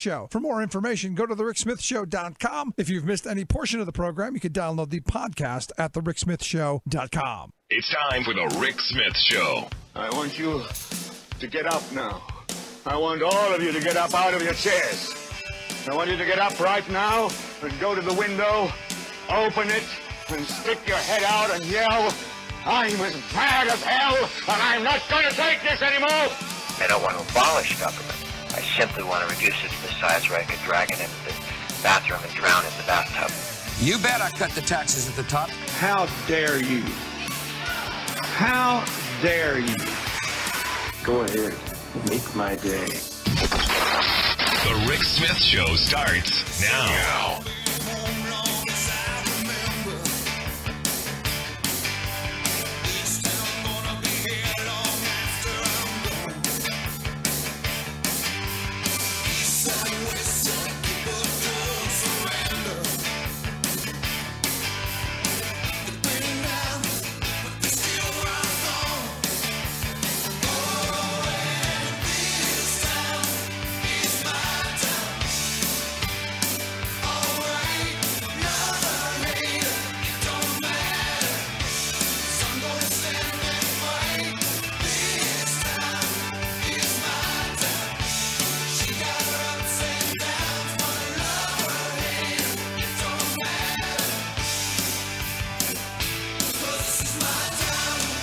Show. For more information, go to thericksmithshow.com. If you've missed any portion of the program, you can download the podcast at thericksmithshow.com. It's time for the Rick Smith Show. I want you to get up now. I want all of you to get up out of your chairs. I want you to get up right now and go to the window, open it, and stick your head out and yell, I'm as mad as hell, and I'm not going to take this anymore. I don't want to abolish government. I simply want to reduce it to the size where I could drag it into the bathroom and drown it in the bathtub. You bet I cut the taxes at the top. How dare you? How dare you? Go ahead. Make my day. The Rick Smith Show starts now.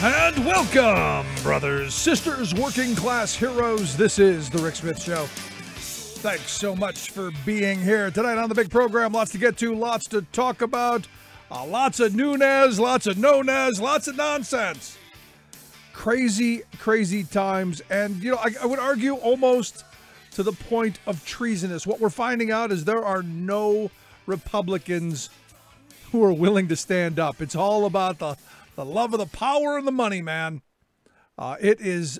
And welcome, brothers, sisters, working class heroes. This is the Rick Smith Show. Thanks so much for being here tonight on the big program. Lots to get to, lots to talk about, lots of Nunez, lots of no-nez, lots of nonsense. Crazy, crazy times. And, you know, I would argue almost to the point of treasonous. What we're finding out is there are no Republicans who are willing to stand up. It's all about the love of the power and the money, man. It is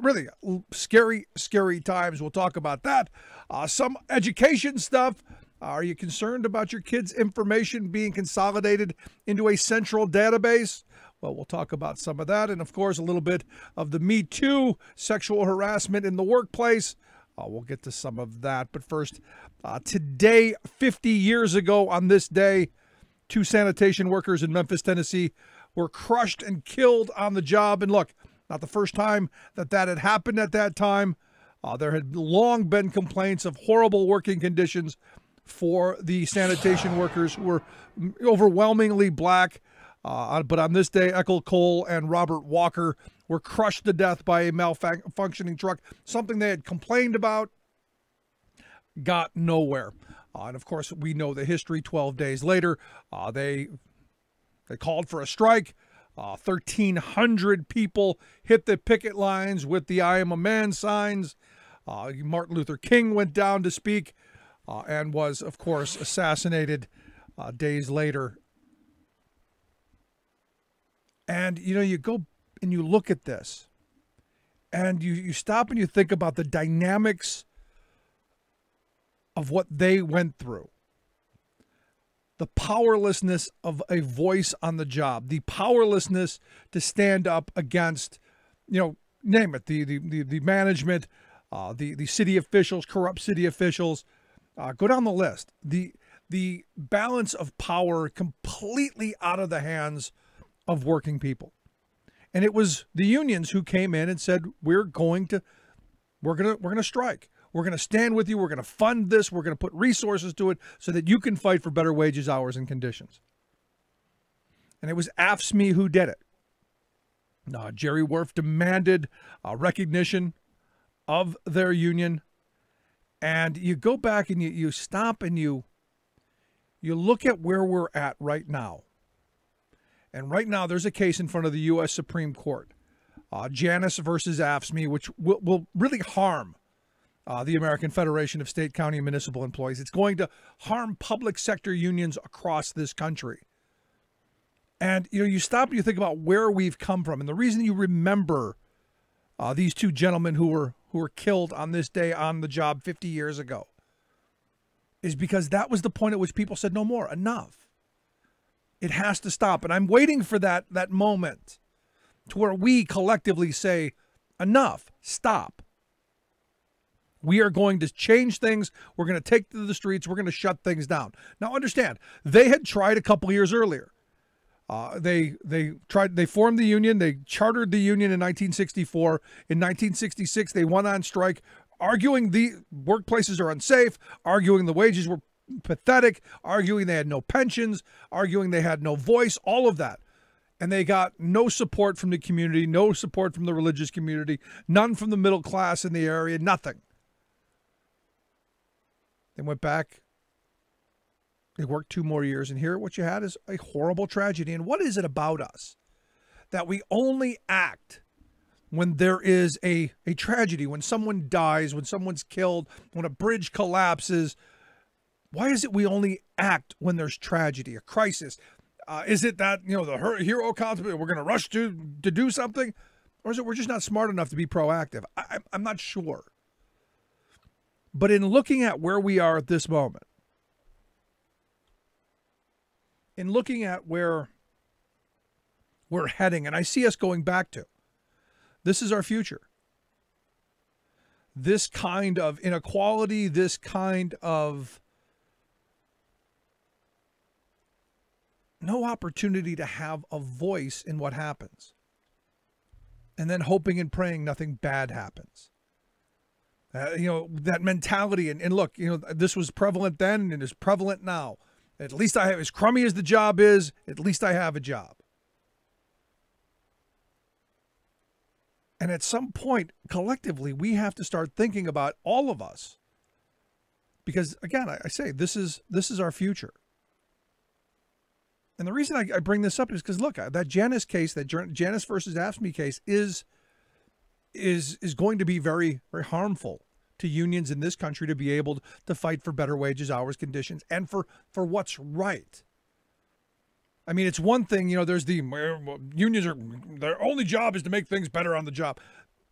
really scary, scary times. We'll talk about that. Some education stuff. Are you concerned about your kids' information being consolidated into a central database? Well, we'll talk about some of that. And, of course, a little bit of the Me Too, sexual harassment in the workplace. We'll get to some of that. But first, today, 50 years ago on this day, 2 sanitation workers in Memphis, Tennessee were crushed and killed on the job. And look, not the first time that had happened at that time. There had long been complaints of horrible working conditions for the sanitation workers who were overwhelmingly black. But on this day, Eckel Cole and Robert Walker were crushed to death by a malfunctioning truck, something they had complained about, got nowhere. And of course, we know the history. 12 days later, they called for a strike. 1,300 people hit the picket lines with the I Am a Man signs. Martin Luther King went down to speak and was, of course, assassinated days later. And, you know, you go and you look at this and you stop and you think about the dynamics of what they went through. The powerlessness of a voice on the job, the powerlessness to stand up against, you know, name it, the management, the city officials, corrupt city officials, go down the list. The balance of power completely out of the hands of working people. And it was the unions who came in and said, we're going to strike. We're going to stand with you. We're going to fund this. We're going to put resources to it so that you can fight for better wages, hours, and conditions. And it was AFSCME who did it. Jerry Werf demanded recognition of their union. And you go back and you stop and you look at where we're at right now. And right now there's a case in front of the U.S. Supreme Court, Janus versus AFSCME, which will really harm the American Federation of State, County, and Municipal Employees. It's going to harm public sector unions across this country. And, you know, you stop and you think about where we've come from. And the reason you remember these 2 gentlemen who were killed on this day on the job 50 years ago is because that was the point at which people said, no more, enough. It has to stop. And I'm waiting for that moment to where we collectively say, enough, stop. We are going to change things. We're going to take to the streets. We're going to shut things down. Now, understand, they had tried a couple years earlier. They formed the union. They chartered the union in 1964. In 1966, they went on strike, arguing the workplaces are unsafe, arguing the wages were pathetic, arguing they had no pensions, arguing they had no voice, all of that. And they got no support from the community, no support from the religious community, none from the middle class in the area, nothing. They went back. They worked 2 more years, and here what you had is a horrible tragedy. And what is it about us that we only act when there is a tragedy, when someone dies, when someone's killed, when a bridge collapses? Why is it we only act when there's tragedy, a crisis? Is it that, the hero concept, we're going to rush to do something? Or is it we're just not smart enough to be proactive? I'm not sure. But in looking at where we are at this moment, in looking at where we're heading, and I see us going back to, this is our future. This kind of inequality, this kind of no opportunity to have a voice in what happens. And then hoping and praying nothing bad happens. That mentality. And look, this was prevalent then and is prevalent now. At least I have, as crummy as the job is, at least I have a job. And at some point, collectively, we have to start thinking about all of us. Because, again, I say, this is our future. And the reason I bring this up is because, look, that Janus case, that Janus versus AFSCME case is going to be very, very harmful to unions in this country to be able to fight for better wages, hours, conditions, and for what's right. I mean, it's one thing, there's the unions their only job is to make things better on the job.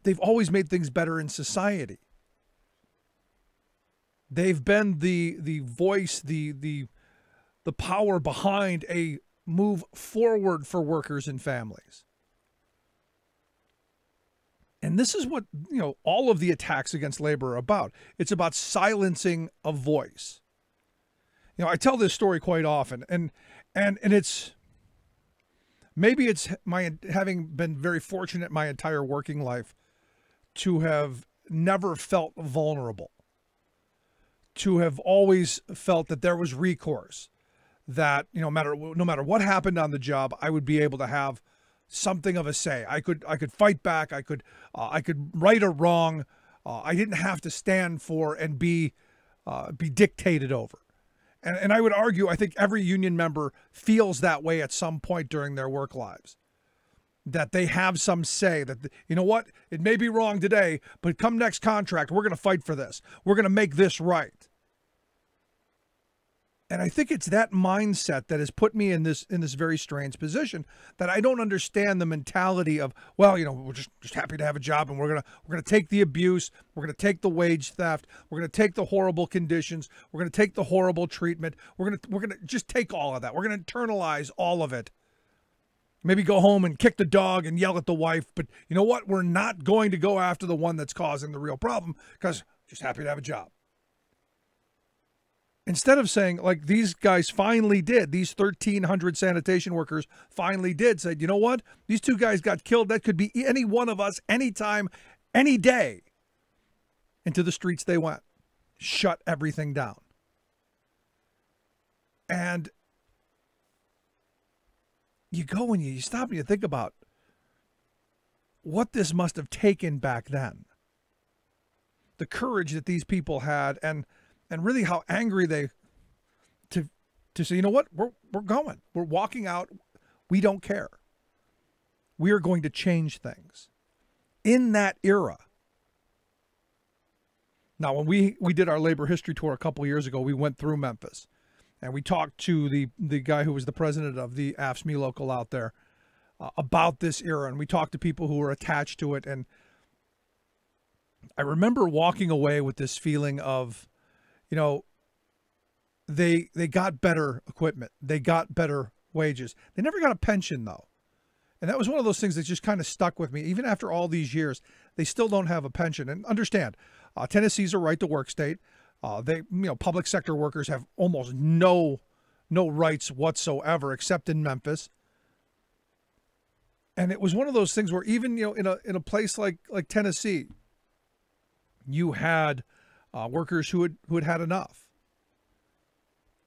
They've always made things better in society. They've been the voice, the power behind a move forward for workers and families. And this is what, all of the attacks against labor are about. It's about silencing a voice. I tell this story quite often, and it's, maybe it's my having been very fortunate my entire working life to have never felt vulnerable, to have always felt that there was recourse, that no matter what happened on the job, I would be able to have something of a say. I could fight back. I could right a wrong. I didn't have to stand for and be dictated over. And I would argue, I think every union member feels that way at some point during their work lives, that they have some say, that, it may be wrong today, but come next contract, we're going to fight for this. We're going to make this right. And I think it's that mindset that has put me in this very strange position, that I don't understand the mentality of, well, we're just happy to have a job, and we're gonna take the abuse, we're gonna take the wage theft, we're gonna take the horrible conditions, we're gonna take the horrible treatment, we're gonna just take all of that. We're gonna internalize all of it. Maybe go home and kick the dog and yell at the wife, but you know what? We're not going to go after the one that's causing the real problem, because just happy to have a job. Instead of saying, like these guys finally did, these 1,300 sanitation workers finally did, said, you know what? These 2 guys got killed. That could be any one of us, anytime, any day. Into the streets they went. Shut everything down. And you go and you stop and you think about what this must have taken back then. The courage that these people had, and really how angry they to say, you know what, we're going. We're walking out. We don't care. We are going to change things. In that era. Now, when we did our labor history tour a couple years ago, we went through Memphis. And we talked to the guy who was the president of the AFSCME local out there about this era. And we talked to people who were attached to it. And I remember walking away with this feeling of, they got better equipment. They got better wages. They never got a pension, though. And that was one of those things that just kind of stuck with me. Even after all these years, they still don't have a pension. And understand, Tennessee's a right-to-work state. Public sector workers have almost no rights whatsoever, except in Memphis. And it was one of those things where even in a place like Tennessee, you had workers who had had enough,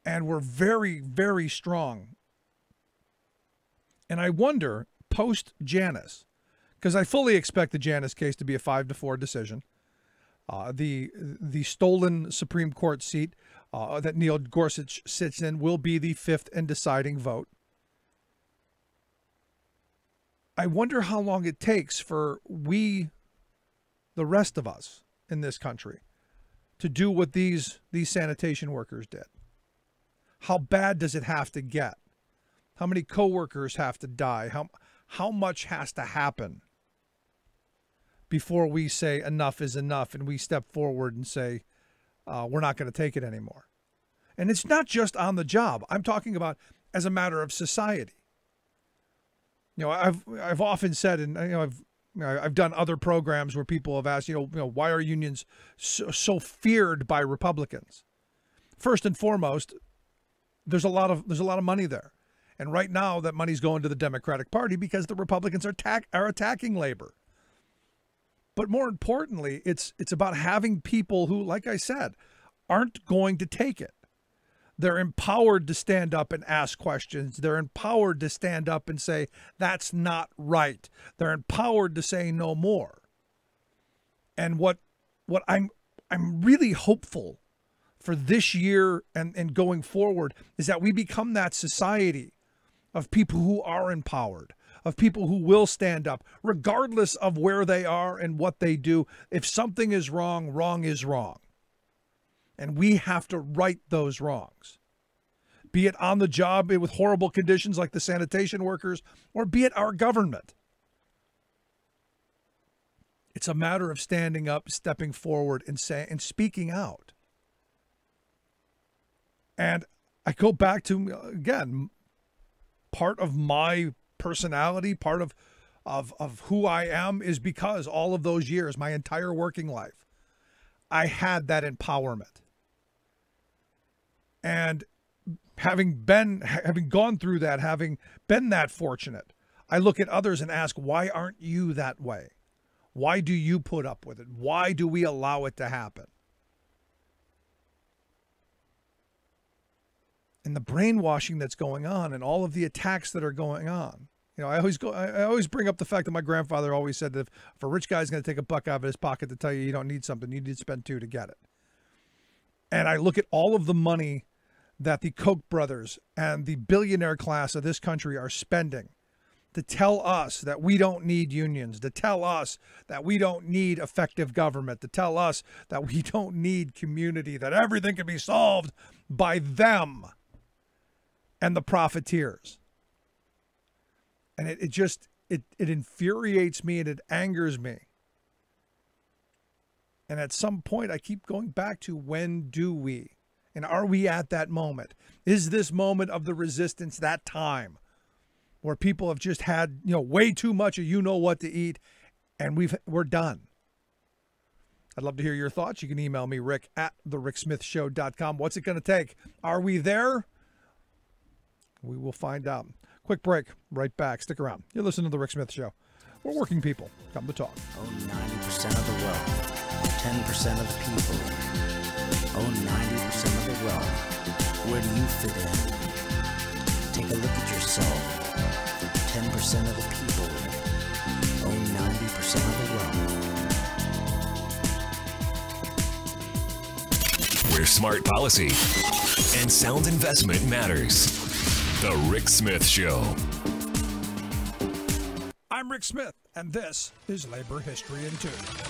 and were very, very strong. And I wonder, post Janus, because I fully expect the Janus case to be a 5-4 decision. The stolen Supreme Court seat that Neil Gorsuch sits in will be the 5th and deciding vote. I wonder how long it takes for the rest of us in this country, to do what these sanitation workers did. How bad does it have to get? How many coworkers have to die? How much has to happen before we say enough is enough and we step forward and say we're not going to take it anymore? And it's not just on the job. I'm talking about as a matter of society. I've often said, and I've done other programs where people have asked, why are unions so feared by Republicans? First and foremost, there's a lot of money there, and right now that money's going to the Democratic Party because the Republicans are attacking labor. But more importantly, it's about having people who, like I said, aren't going to take it. They're empowered to stand up and ask questions. They're empowered to stand up and say, that's not right. They're empowered to say no more. And what I'm really hopeful for this year and going forward is that we become that society of people who are empowered, of people who will stand up, regardless of where they are and what they do. If something is wrong, wrong is wrong. And we have to right those wrongs, be it on the job with horrible conditions like the sanitation workers, or be it our government. It's a matter of standing up, stepping forward, and speaking out. And I go back to, again, part of my personality, part of who I am is because all of those years, my entire working life, I had that empowerment. And having gone through that, having been that fortunate, I look at others and ask, why aren't you that way? Why do you put up with it? Why do we allow it to happen? And the brainwashing that's going on and all of the attacks that are going on. I always bring up the fact that my grandfather always said that if a rich guy's going to take a buck out of his pocket to tell you don't need something, you need to spend 2 to get it. And I look at all of the money that the Koch brothers and the billionaire class of this country are spending to tell us that we don't need unions, to tell us that we don't need effective government, to tell us that we don't need community, that everything can be solved by them and the profiteers. And it infuriates me and it angers me. And at some point, I keep going back to, when do we? And are we at that moment? Is this moment of the resistance that time where people have just had, way too much of what to eat, and we're done? I'd love to hear your thoughts. You can email me, rick@thericksmithshow.com. What's it going to take? Are we there? We will find out. Quick break. Right back. Stick around. You're listening to The Rick Smith Show. We're working people. Come to talk. 90% of the wealth. 10% of the people. 90% of the wealth. Where do you fit in? Take a look at yourself. 10% of the people. 90% of the wealth. Where smart policy and sound investment matters. The Rick Smith Show. I'm Rick Smith, and this is Labor History in 2.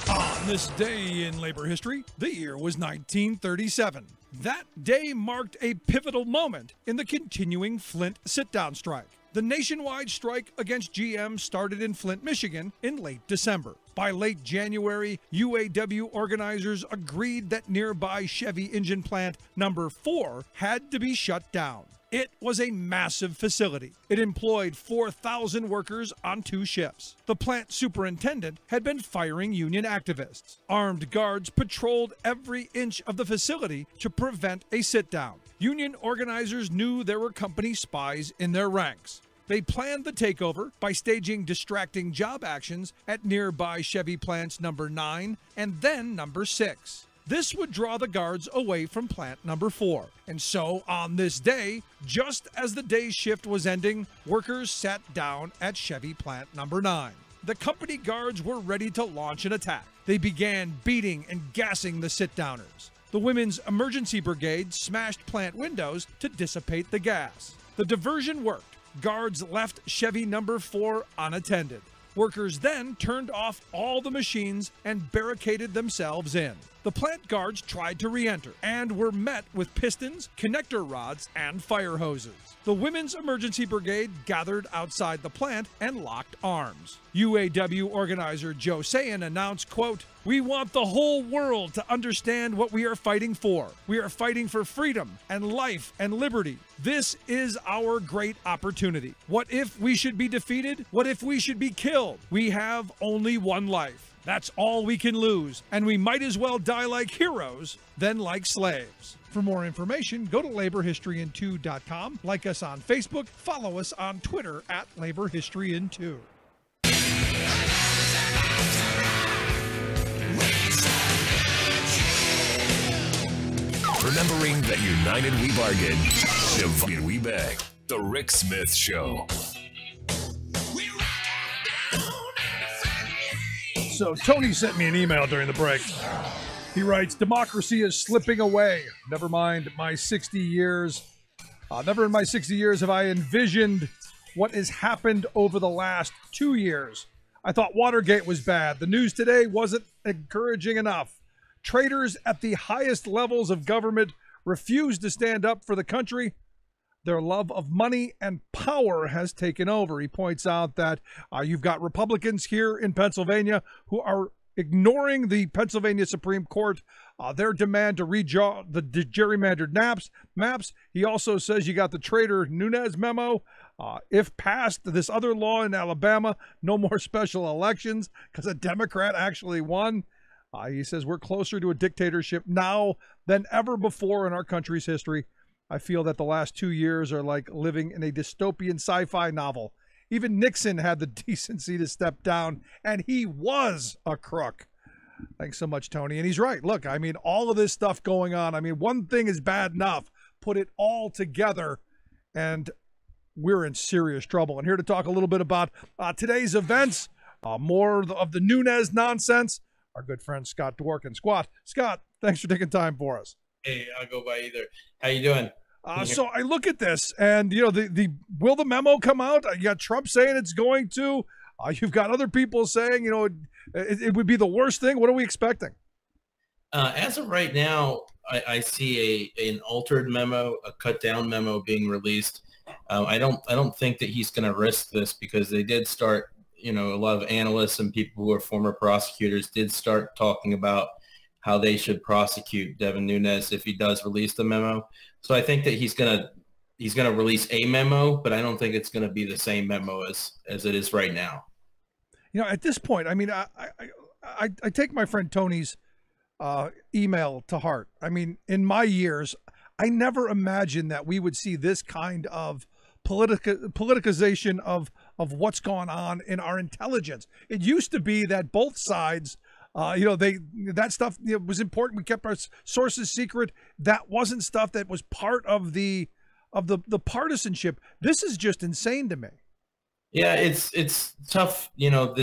On this day in labor history, the year was 1937. That day marked a pivotal moment in the continuing Flint sit-down strike. The nationwide strike against GM started in Flint, Michigan in late December. By late January, UAW organizers agreed that nearby Chevy engine plant number 4 had to be shut down. It was a massive facility. It employed 4,000 workers on 2 shifts. The plant superintendent had been firing union activists. Armed guards patrolled every inch of the facility to prevent a sit-down. Union organizers knew there were company spies in their ranks. They planned the takeover by staging distracting job actions at nearby Chevy plants number 9 and then number 6. This would draw the guards away from plant number 4. And so, on this day, just as the day's shift was ending, workers sat down at Chevy plant number 9. The company guards were ready to launch an attack. They began beating and gassing the sit-downers. The Women's Emergency Brigade smashed plant windows to dissipate the gas. The diversion worked. Guards left Chevy number 4 unattended. Workers then turned off all the machines and barricaded themselves in. The plant guards tried to re-enter and were met with pistons, connector rods, and fire hoses. The Women's Emergency Brigade gathered outside the plant and locked arms. UAW organizer Joe Sayan announced, quote, "We want the whole world to understand what we are fighting for. We are fighting for freedom and life and liberty. This is our great opportunity. What if we should be defeated? What if we should be killed? We have only one life. That's all we can lose, and we might as well die like heroes than like slaves." For more information, go to laborhistoryin2.com, like us on Facebook, follow us on Twitter at laborhistoryin2. Remembering that united we bargain, divided we beg. The Rick Smith Show. So Tony sent me an email during the break. He writes, "Democracy is slipping away. Never mind my 60 years. Never in my 60 years have I envisioned what has happened over the last 2 years. I thought Watergate was bad. The news today wasn't encouraging enough. Traitors at the highest levels of government refuse to stand up for the country. Their love of money and power has taken over." He points out that you've got Republicans here in Pennsylvania who are ignoring the Pennsylvania Supreme Court, their demand to redraw the gerrymandered maps. He also says you got the traitor Nunes memo. If passed, this other law in Alabama, no more special elections because a Democrat actually won. He says we're closer to a dictatorship now than ever before in our country's history. I feel that the last 2 years are like living in a dystopian sci-fi novel. Even Nixon had the decency to step down, and he was a crook. Thanks so much, Tony. And he's right. Look, I mean, all of this stuff going on, I mean, one thing is bad enough. Put it all together, and we're in serious trouble. And here to talk a little bit about today's events, more of the Nunes nonsense, our good friend Scott Dworkin. Scott, thanks for taking time for us. Hey, I'll go by either. How you doing? So I look at this, and you know, the will the memo come out? You got Trump saying it's going to. You've got other people saying, you know, it would be the worst thing. What are we expecting? As of right now, I see an altered memo, a cut down memo being released. I don't think that he's going to risk this because they did start. You know, a lot of analysts and people who are former prosecutors did start talking about how they should prosecute Devin Nunes if he does release the memo. So I think that he's gonna release a memo, but I don't think it's gonna be the same memo as it is right now. You know, at this point, I mean, I take my friend Tony's email to heart. I mean, in my years, I never imagined that we would see this kind of politicization of what's going on in our intelligence. It used to be that both sides, you know, that stuff, you know, was important. We kept our sources secret. That wasn't stuff that was part of the partisanship. This is just insane to me. Yeah, it's tough. You know,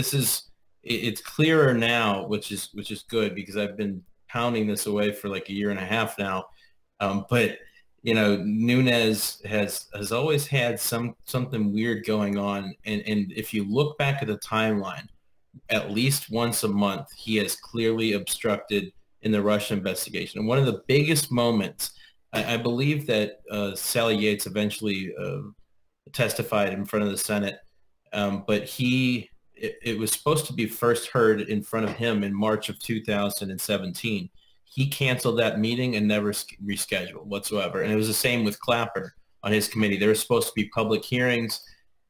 it's clearer now, which is good because I've been pounding this away for like a year and a half now. But you know, Nunes has always had something weird going on, and if you look back at the timeline, at least once a month, he has clearly obstructed in the Russia investigation. And one of the biggest moments, I believe that Sally Yates eventually testified in front of the Senate, but it was supposed to be first heard in front of him in March of 2017. He canceled that meeting and never rescheduled whatsoever. And it was the same with Clapper. on his committee. There were supposed to be public hearings,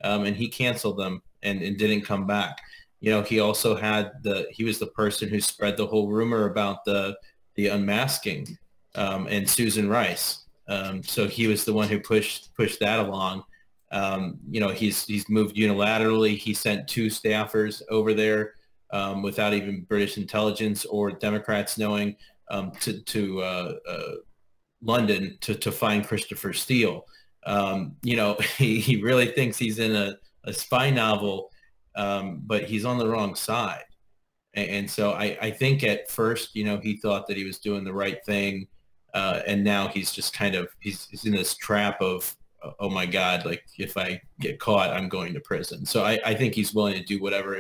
and he canceled them and didn't come back. You know, he also had he was the person who spread the whole rumor about the unmasking and Susan Rice. So he was the one who pushed that along. You know, he's moved unilaterally. He sent 2 staffers over there without even British intelligence or Democrats knowing to London to find Christopher Steele. You know, he really thinks he's in a spy novel, but he's on the wrong side. And so I think at first, you know, he thought that he was doing the right thing. And now he's just kind of, he's in this trap of, oh my God, like if I get caught, I'm going to prison. So I think he's willing to do whatever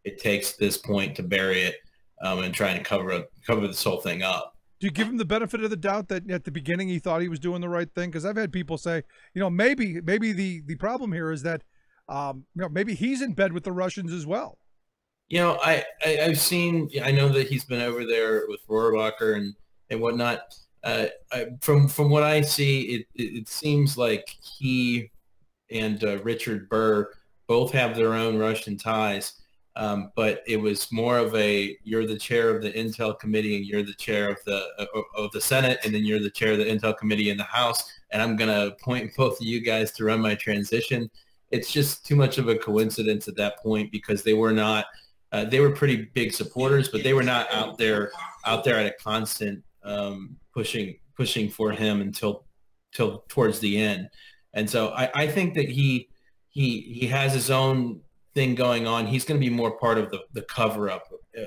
it takes at this point to bury it and try and cover this whole thing up. Do you give him the benefit of the doubt that at the beginning he thought he was doing the right thing? Because I've had people say, you know, maybe the problem here is that, you know, maybe he's in bed with the Russians as well. You know, I've seen, I know that he's been over there with Rohrabacher and whatnot. From what I see, it seems like he and Richard Burr both have their own Russian ties. But it was more of a, you're the chair of the Intel Committee and you're the chair of the Senate, and then you're the chair of the Intel Committee in the House, and I'm going to appoint both of you guys to run my transition. It's just too much of a coincidence at that point, because they were not, they were pretty big supporters, but they were not out there at a constant pushing for him until towards the end. And so I think that he has his own thing going on. He's going to be more part of the cover-up.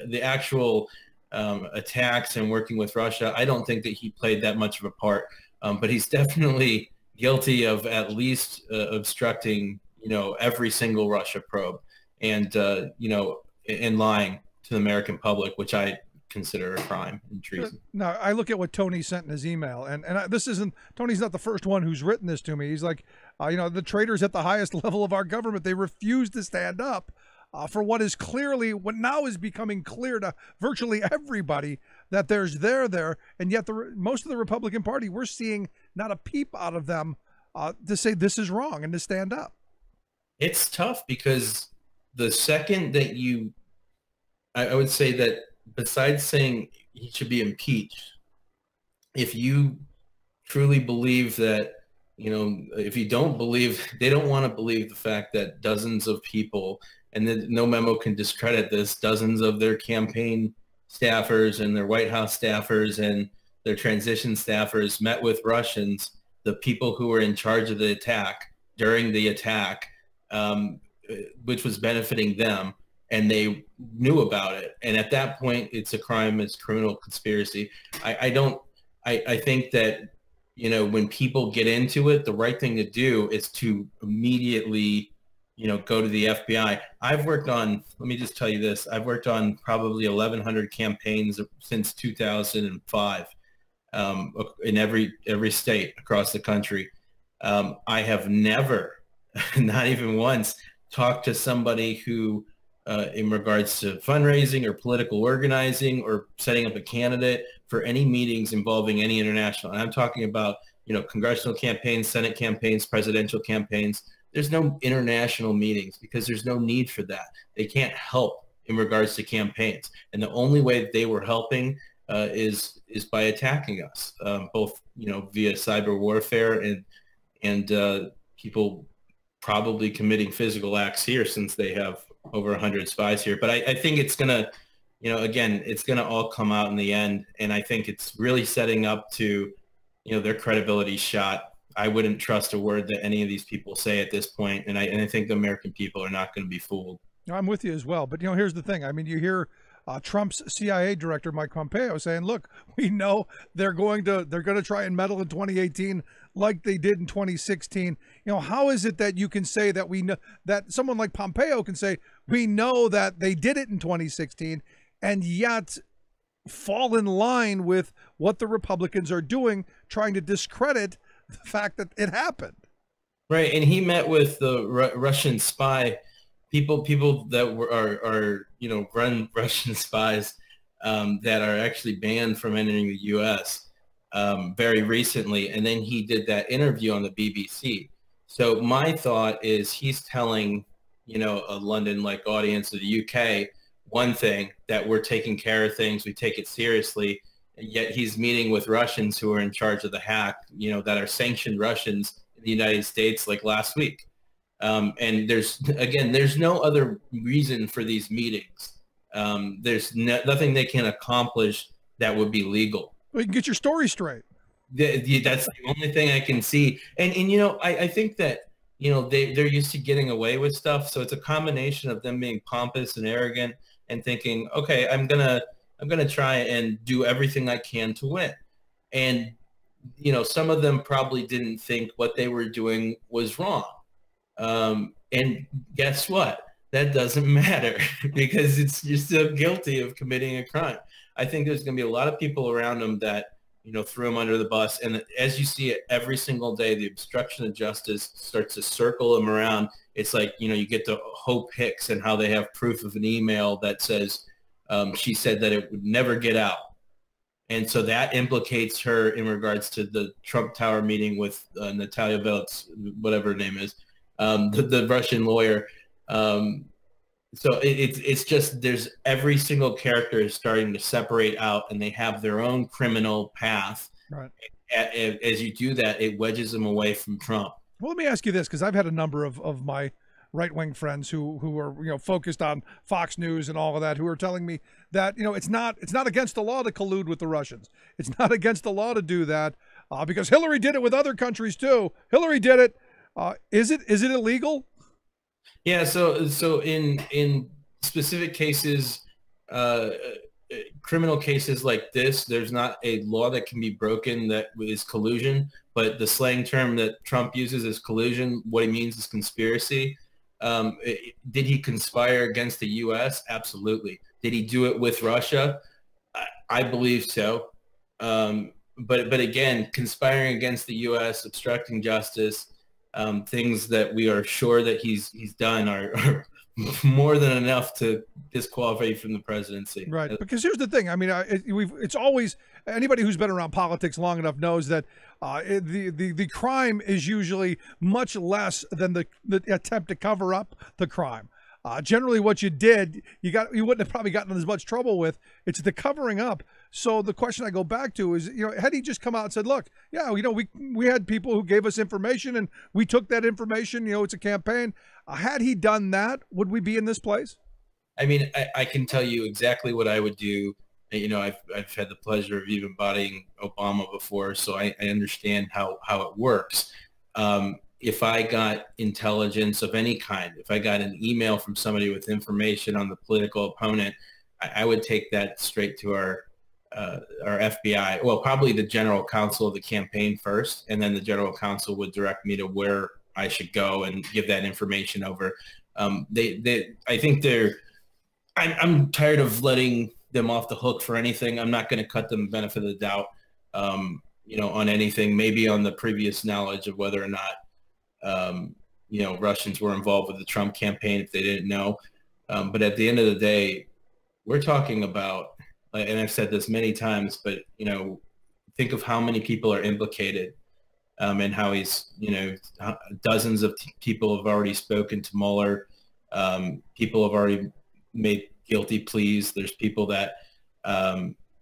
The actual attacks and working with Russia, I don't think that he played that much of a part, but he's definitely guilty of at least obstructing, you know, every single Russia probe and, you know, and lying to the American public, which I consider a crime and treason. Now, I look at what Tony sent in his email, and this isn't, Tony's not the first one who's written this to me. He's like, you know, the traitors at the highest level of our government, they refuse to stand up for what is clearly, what now is becoming clear to virtually everybody, that there's there, and yet most of the Republican Party, we're seeing not a peep out of them to say this is wrong and to stand up. It's tough because the second that I would say that besides saying he should be impeached, if you truly believe that, you know, if you don't believe, they don't want to believe the fact that dozens of people, and that no memo can discredit this, dozens of their campaign staffers and their White House staffers and their transition staffers met with Russians, the people who were in charge of the attack during the attack, which was benefiting them, and they knew about it. And at that point, it's a crime, it's criminal conspiracy. I think that, you know, when people get into it, the right thing to do is to immediately, you know, go to the FBI. I've worked on, let me just tell you this, I've worked on probably 1,100 campaigns since 2005 in every state across the country. I have never, not even once, talked to somebody who, in regards to fundraising or political organizing or setting up a candidate for any meetings involving any international. And I'm talking about, you know, congressional campaigns, Senate campaigns, presidential campaigns. There's no international meetings because there's no need for that. They can't help in regards to campaigns. And the only way that they were helping is by attacking us, both, you know, via cyber warfare and people probably committing physical acts here, since they have over 100 spies here. But I think it's going to, you know, again, it's going to all come out in the end. And I think it's really setting up to, you know, their credibility shot. I wouldn't trust a word that any of these people say at this point. And I think the American people are not going to be fooled. I'm with you as well. But, you know, here's the thing. I mean, you hear Trump's CIA director, Mike Pompeo, saying, look, we know they're going to try and meddle in 2018 like they did in 2016. You know, how is it that you can say that we know, that someone like Pompeo can say, we know that they did it in 2016, and yet fall in line with what the Republicans are doing, trying to discredit the fact that it happened? Right. And he met with the Russian spy people that are you know, run Russian spies that are actually banned from entering the U.S. very recently, and then he did that interview on the BBC. So my thought is he's telling, a London-like audience of the UK one thing, that we're taking care of things, we take it seriously, and yet he's meeting with Russians who are in charge of the hack, that are sanctioned Russians in the United States like last week. And there's no other reason for these meetings. There's nothing they can accomplish that would be legal. Well, you can get your story straight. That's the only thing I can see. And I think that, they're used to getting away with stuff. So it's a combination of them being pompous and arrogant and thinking, okay, I'm gonna try and do everything I can to win. And, some of them probably didn't think what they were doing was wrong. And guess what? That doesn't matter because you're still guilty of committing a crime. I think there's going to be a lot of people around him that, threw him under the bus. And as you see it every single day, the obstruction of justice starts to circle him around. It's like, you get to Hope Hicks and how they have proof of an email that says she said that it would never get out. And so that implicates her in regards to the Trump Tower meeting with Natalia Veltz, whatever her name is, the Russian lawyer. So it's just there's every single character is starting to separate out, and they have their own criminal path. Right. As you do that, it wedges them away from Trump. Well, let me ask you this, because I've had a number of my right-wing friends who are focused on Fox News and all of that, who are telling me that it's not against the law to collude with the Russians. It's not against the law to do that because Hillary did it with other countries too. Hillary did it. Is it illegal? Yeah, so in specific cases, criminal cases like this, there's not a law that can be broken that is collusion, but the slang term that Trump uses is collusion. What he means is conspiracy. Did he conspire against the U.S.? Absolutely. Did he do it with Russia? I believe so. But again, conspiring against the U.S., obstructing justice, things that we are sure that he's done are more than enough to disqualify you from the presidency. Right. Because here's the thing. I mean, it's always anybody who's been around politics long enough knows that the crime is usually much less than the attempt to cover up the crime. Generally, what you did, you wouldn't have probably gotten in as much trouble with. It's the covering up. So the question I go back to is, had he just come out and said, look, yeah, we had people who gave us information and we took that information, it's a campaign. Had he done that, would we be in this place? I mean, I can tell you exactly what I would do. I've had the pleasure of even bodying Obama before, so I understand how it works. If I got intelligence of any kind, if I got an email from somebody with information on the political opponent, I would take that straight to our FBI. Well, probably the general counsel of the campaign first, and then the general counsel would direct me to where I should go and give that information over. I think I'm tired of letting them off the hook for anything. I'm not going to cut them the benefit of the doubt, on anything, maybe on the previous knowledge of whether or not Russians were involved with the Trump campaign if they didn't know. But at the end of the day, we're talking about, and I've said this many times, but, think of how many people are implicated and how he's, dozens of people have already spoken to Mueller. People have already made guilty pleas. There's people that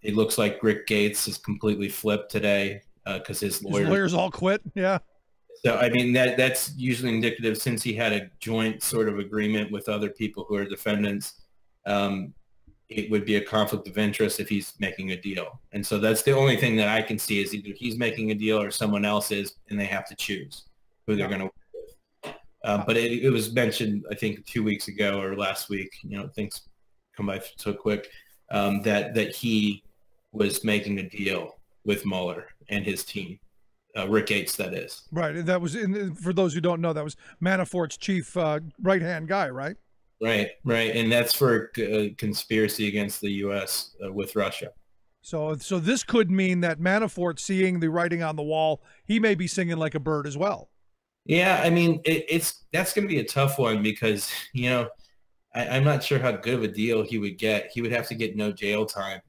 it looks like Rick Gates is completely flipped today because his lawyers all quit. Yeah. So, I mean, that's usually indicative, since he had a joint sort of agreement with other people who are defendants, it would be a conflict of interest if he's making a deal. And so that's the only thing that I can see is either he's making a deal or someone else is, and they have to choose who they're going to work with. But it was mentioned, I think, 2 weeks ago or last week, things come by so quick, that he was making a deal with Mueller and his team. Rick Gates, that is. Right. That was, for those who don't know, that was Manafort's chief right-hand guy, right? Right. And that's for conspiracy against the U.S. With Russia. So this could mean that Manafort, seeing the writing on the wall, he may be singing like a bird as well. Yeah, I mean, that's going to be a tough one because, I'm not sure how good of a deal he would get. He would have to get no jail time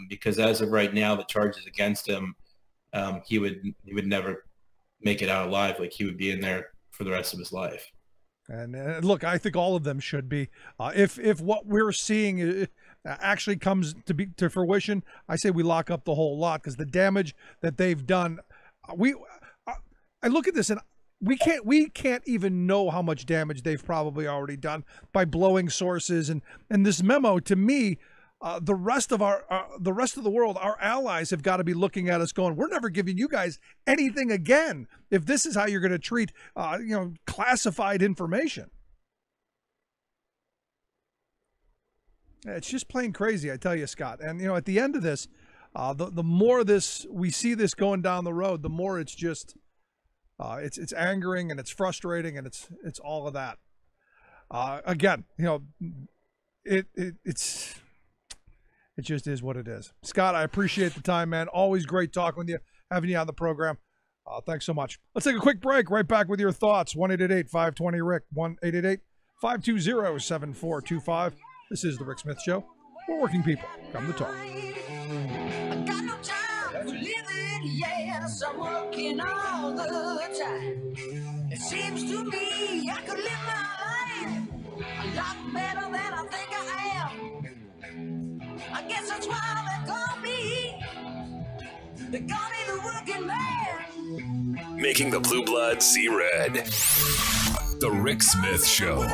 because as of right now, the charges against him he would never make it out alive. Like, he would be in there for the rest of his life. And look, I think all of them should be. If what we're seeing actually comes to fruition, I say we lock up the whole lot, because the damage that they've done, I look at this and we can't even know how much damage they've probably already done by blowing sources. And this memo, to me, the rest of the world, our allies, have got to be looking at us going, we're never giving you guys anything again if this is how you're going to treat classified information. It's just plain crazy, I tell you, Scott. And at the end of this, the more we see this going down the road, the more it's just it's angering and it's frustrating and it's all of that. Again, it just is what it is. Scott, I appreciate the time, man. Always great talking with you, having you on the program. Thanks so much. Let's take a quick break. Right back with your thoughts. 1-888-520-RICK. 1-888-520-7425. This is The Rick Smith Show, where working people come to talk. I got no time for living, yes, I'm working all the time. It seems to me I could live my life a lot better than I think I am. I guess that's why they call me the working man. Making the blue blood see red. The Rick Smith Show.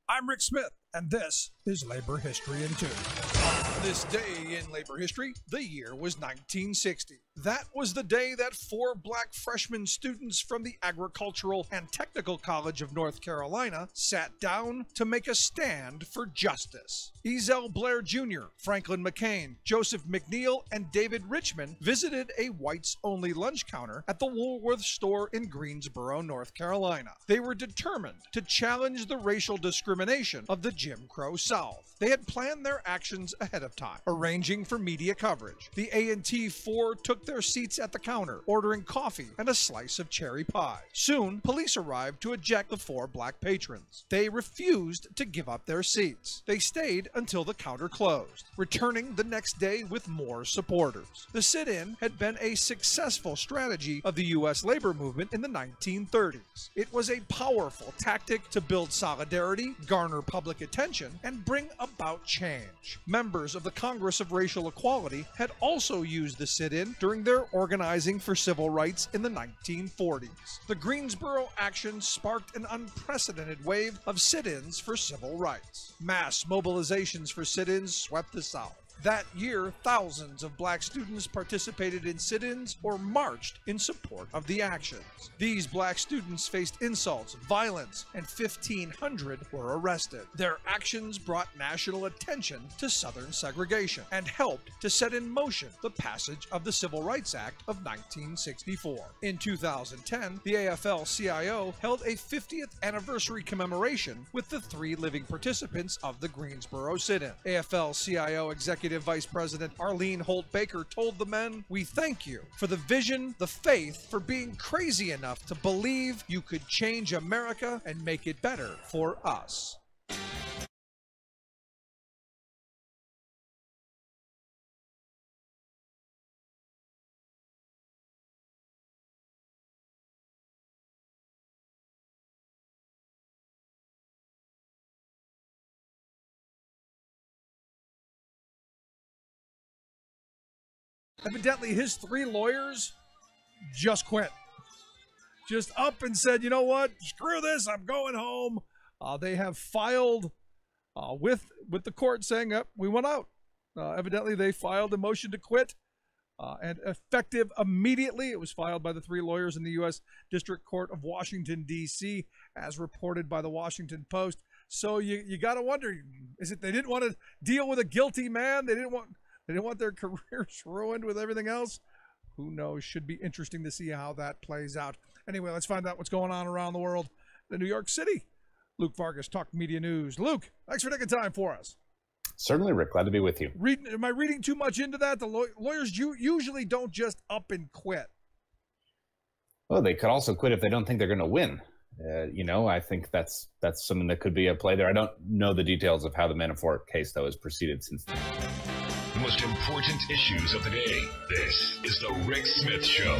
I'm Rick Smith, and this is Labor History in 2. On this day in labor history, the year was 1960. That was the day that 4 black freshman students from the Agricultural and Technical College of North Carolina sat down to make a stand for justice. Ezell Blair Jr., Franklin McCain, Joseph McNeil, and David Richmond visited a whites-only lunch counter at the Woolworth store in Greensboro, North Carolina. They were determined to challenge the racial discrimination of the Jim Crow South. They had planned their actions ahead of time, arranging for media coverage. The A&T 4 took their seats at the counter, ordering coffee and a slice of cherry pie. Soon, police arrived to eject the 4 black patrons. They refused to give up their seats. They stayed until the counter closed, returning the next day with more supporters. The sit-in had been a successful strategy of the U.S. labor movement in the 1930s. It was a powerful tactic to build solidarity, garner public attention, and bring about change. Members of the Congress of Racial Equality had also used the sit-in during their organizing for civil rights in the 1940s. The Greensboro action sparked an unprecedented wave of sit-ins for civil rights. Mass mobilizations for sit-ins swept the South. That year, thousands of black students participated in sit-ins or marched in support of the actions. These black students faced insults, violence, and 1,500 were arrested. Their actions brought national attention to Southern segregation and helped to set in motion the passage of the Civil Rights Act of 1964. In 2010, the AFL-CIO held a 50th anniversary commemoration with the 3 living participants of the Greensboro sit-in. AFL-CIO Executive Vice President Arlene Holt Baker told the men, "We thank you for the vision, the faith, for being crazy enough to believe you could change America and make it better for us." Evidently, his 3 lawyers just quit. Just up and said, you know what? Screw this. I'm going home. They have filed with the court saying, we want out. Evidently, they filed a motion to quit. And effective immediately, it was filed by the 3 lawyers in the U.S. District Court of Washington, D.C., as reported by the Washington Post. So you got to wonder, is it they didn't want to deal with a guilty man? They didn't want their careers ruined with everything else? Who knows? Should be interesting to see how that plays out. Anyway, let's find out what's going on around the world. In New York City, Luke Vargas, Talk Media News. Luke, thanks for taking time for us. Certainly, Rick. Glad to be with you. Am I reading too much into that? The lawyers usually don't just up and quit. Well, they could also quit if they don't think they're going to win. I think that's something that could be a play there. I don't know the details of how the Manafort case, though, has proceeded since then. the most important issues of the day. This is the Rick Smith Show.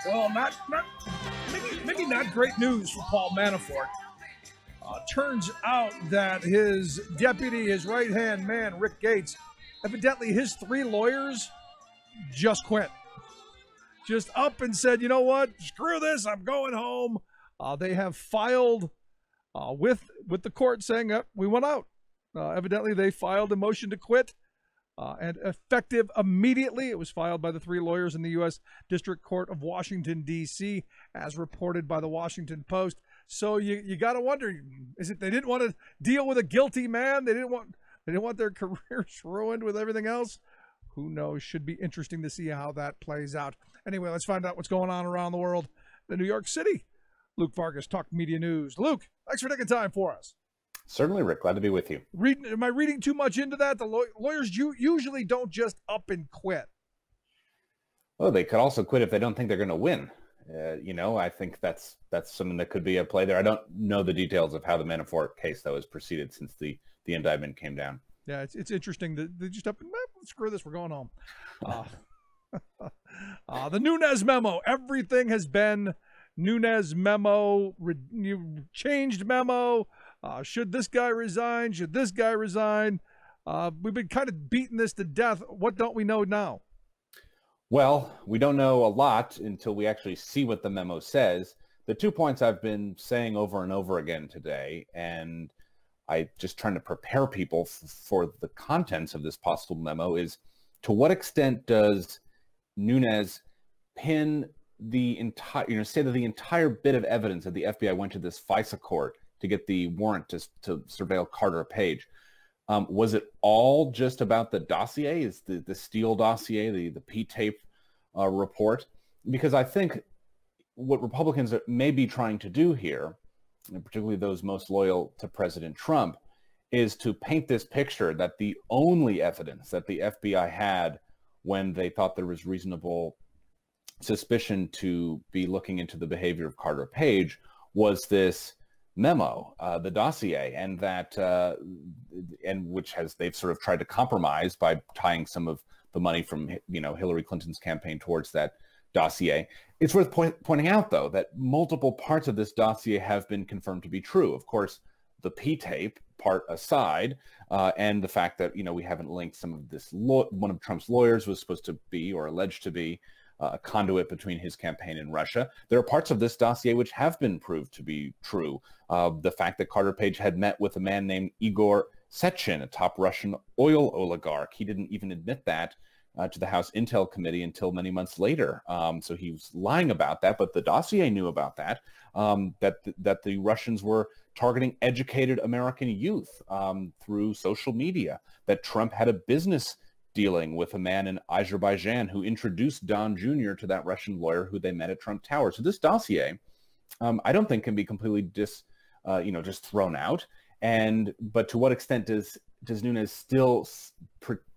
Well, maybe not great news for Paul Manafort. Turns out that his deputy, his right-hand man, Rick Gates, evidently his 3 lawyers just quit. Just up and said, you know what, screw this, I'm going home. They have filed with the court saying that we went out. Evidently, they filed a motion to quit. And effective immediately, it was filed by the 3 lawyers in the U.S. District Court of Washington, D.C., as reported by the Washington Post. So you got to wonder, is it they didn't want to deal with a guilty man? They didn't want their careers ruined with everything else? Who knows? Should be interesting to see how that plays out. Anyway, let's find out what's going on around the world. In New York City, Luke Vargas, Talk Media News. Luke, thanks for taking time for us. Certainly, Rick. Glad to be with you. Am I reading too much into that? The lawyers usually don't just up and quit. Oh, they could also quit if they don't think they're going to win. I think that's something that could be at play there. I don't know the details of how the Manafort case, though, has proceeded since the indictment came down. Yeah, it's interesting that they just up and screw this, we're going home. The Nunes memo. Everything has been Nunes memo, changed memo. Should this guy resign? Should this guy resign? We've been kind of beating this to death. What don't we know now? Well, we don't know a lot until we actually see what the memo says. The 2 points I've been saying over and over again today, and I just trying to prepare people for the contents of this possible memo, is to what extent does Nunes pin the entire, say that the entire bit of evidence that the FBI went to this FISA court to get the warrant to surveil Carter Page. Was it all just about the dossier? Is the Steele dossier, the P-tape report? Because I think what Republicans may be trying to do here, and particularly those most loyal to President Trump, is to paint this picture that the only evidence that the FBI had when they thought there was reasonable suspicion to be looking into the behavior of Carter Page was this memo, the dossier, and that they've sort of tried to compromise by tying some of the money from Hillary Clinton's campaign towards that dossier. It's worth pointing out, though, that multiple parts of this dossier have been confirmed to be true. Of course, the P-tape part aside, and the fact that we haven't linked some of this. One of Trump's lawyers was supposed to be, or alleged to be, a conduit between his campaign and Russia. There are parts of this dossier which have been proved to be true. The fact that Carter Page had met with a man named Igor Sechin, a top Russian oil oligarch. He didn't even admit that to the House Intel Committee until many months later. So he was lying about that, but the dossier knew about that, that the Russians were targeting educated American youth through social media, that Trump had a business dealing with a man in Azerbaijan who introduced Don Jr. to that Russian lawyer who they met at Trump Tower. So this dossier, I don't think can be completely just thrown out. But to what extent does Nunes still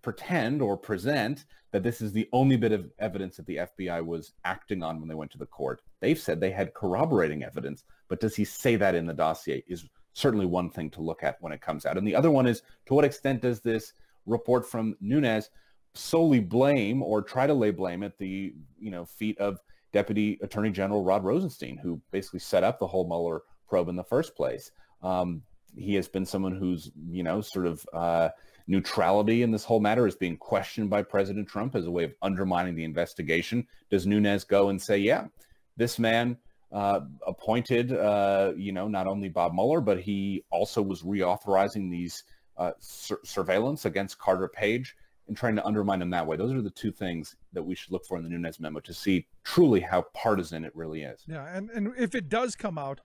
pretend or present that this is the only bit of evidence that the FBI was acting on when they went to the court? They've said they had corroborating evidence, but does he say that in the dossier is certainly one thing to look at when it comes out. And the other one is, to what extent does this report from Nunes solely blame or try to lay blame at the feet of Deputy Attorney General Rod Rosenstein, who basically set up the whole Mueller probe in the first place? He has been someone whose neutrality in this whole matter is being questioned by President Trump as a way of undermining the investigation. Does Nunes go and say, yeah, this man appointed not only Bob Mueller, but he also was reauthorizing these surveillance against Carter Page and trying to undermine him that way? Those are the two things that we should look for in the Nunes memo to see truly how partisan it really is. Yeah, and if it does come out,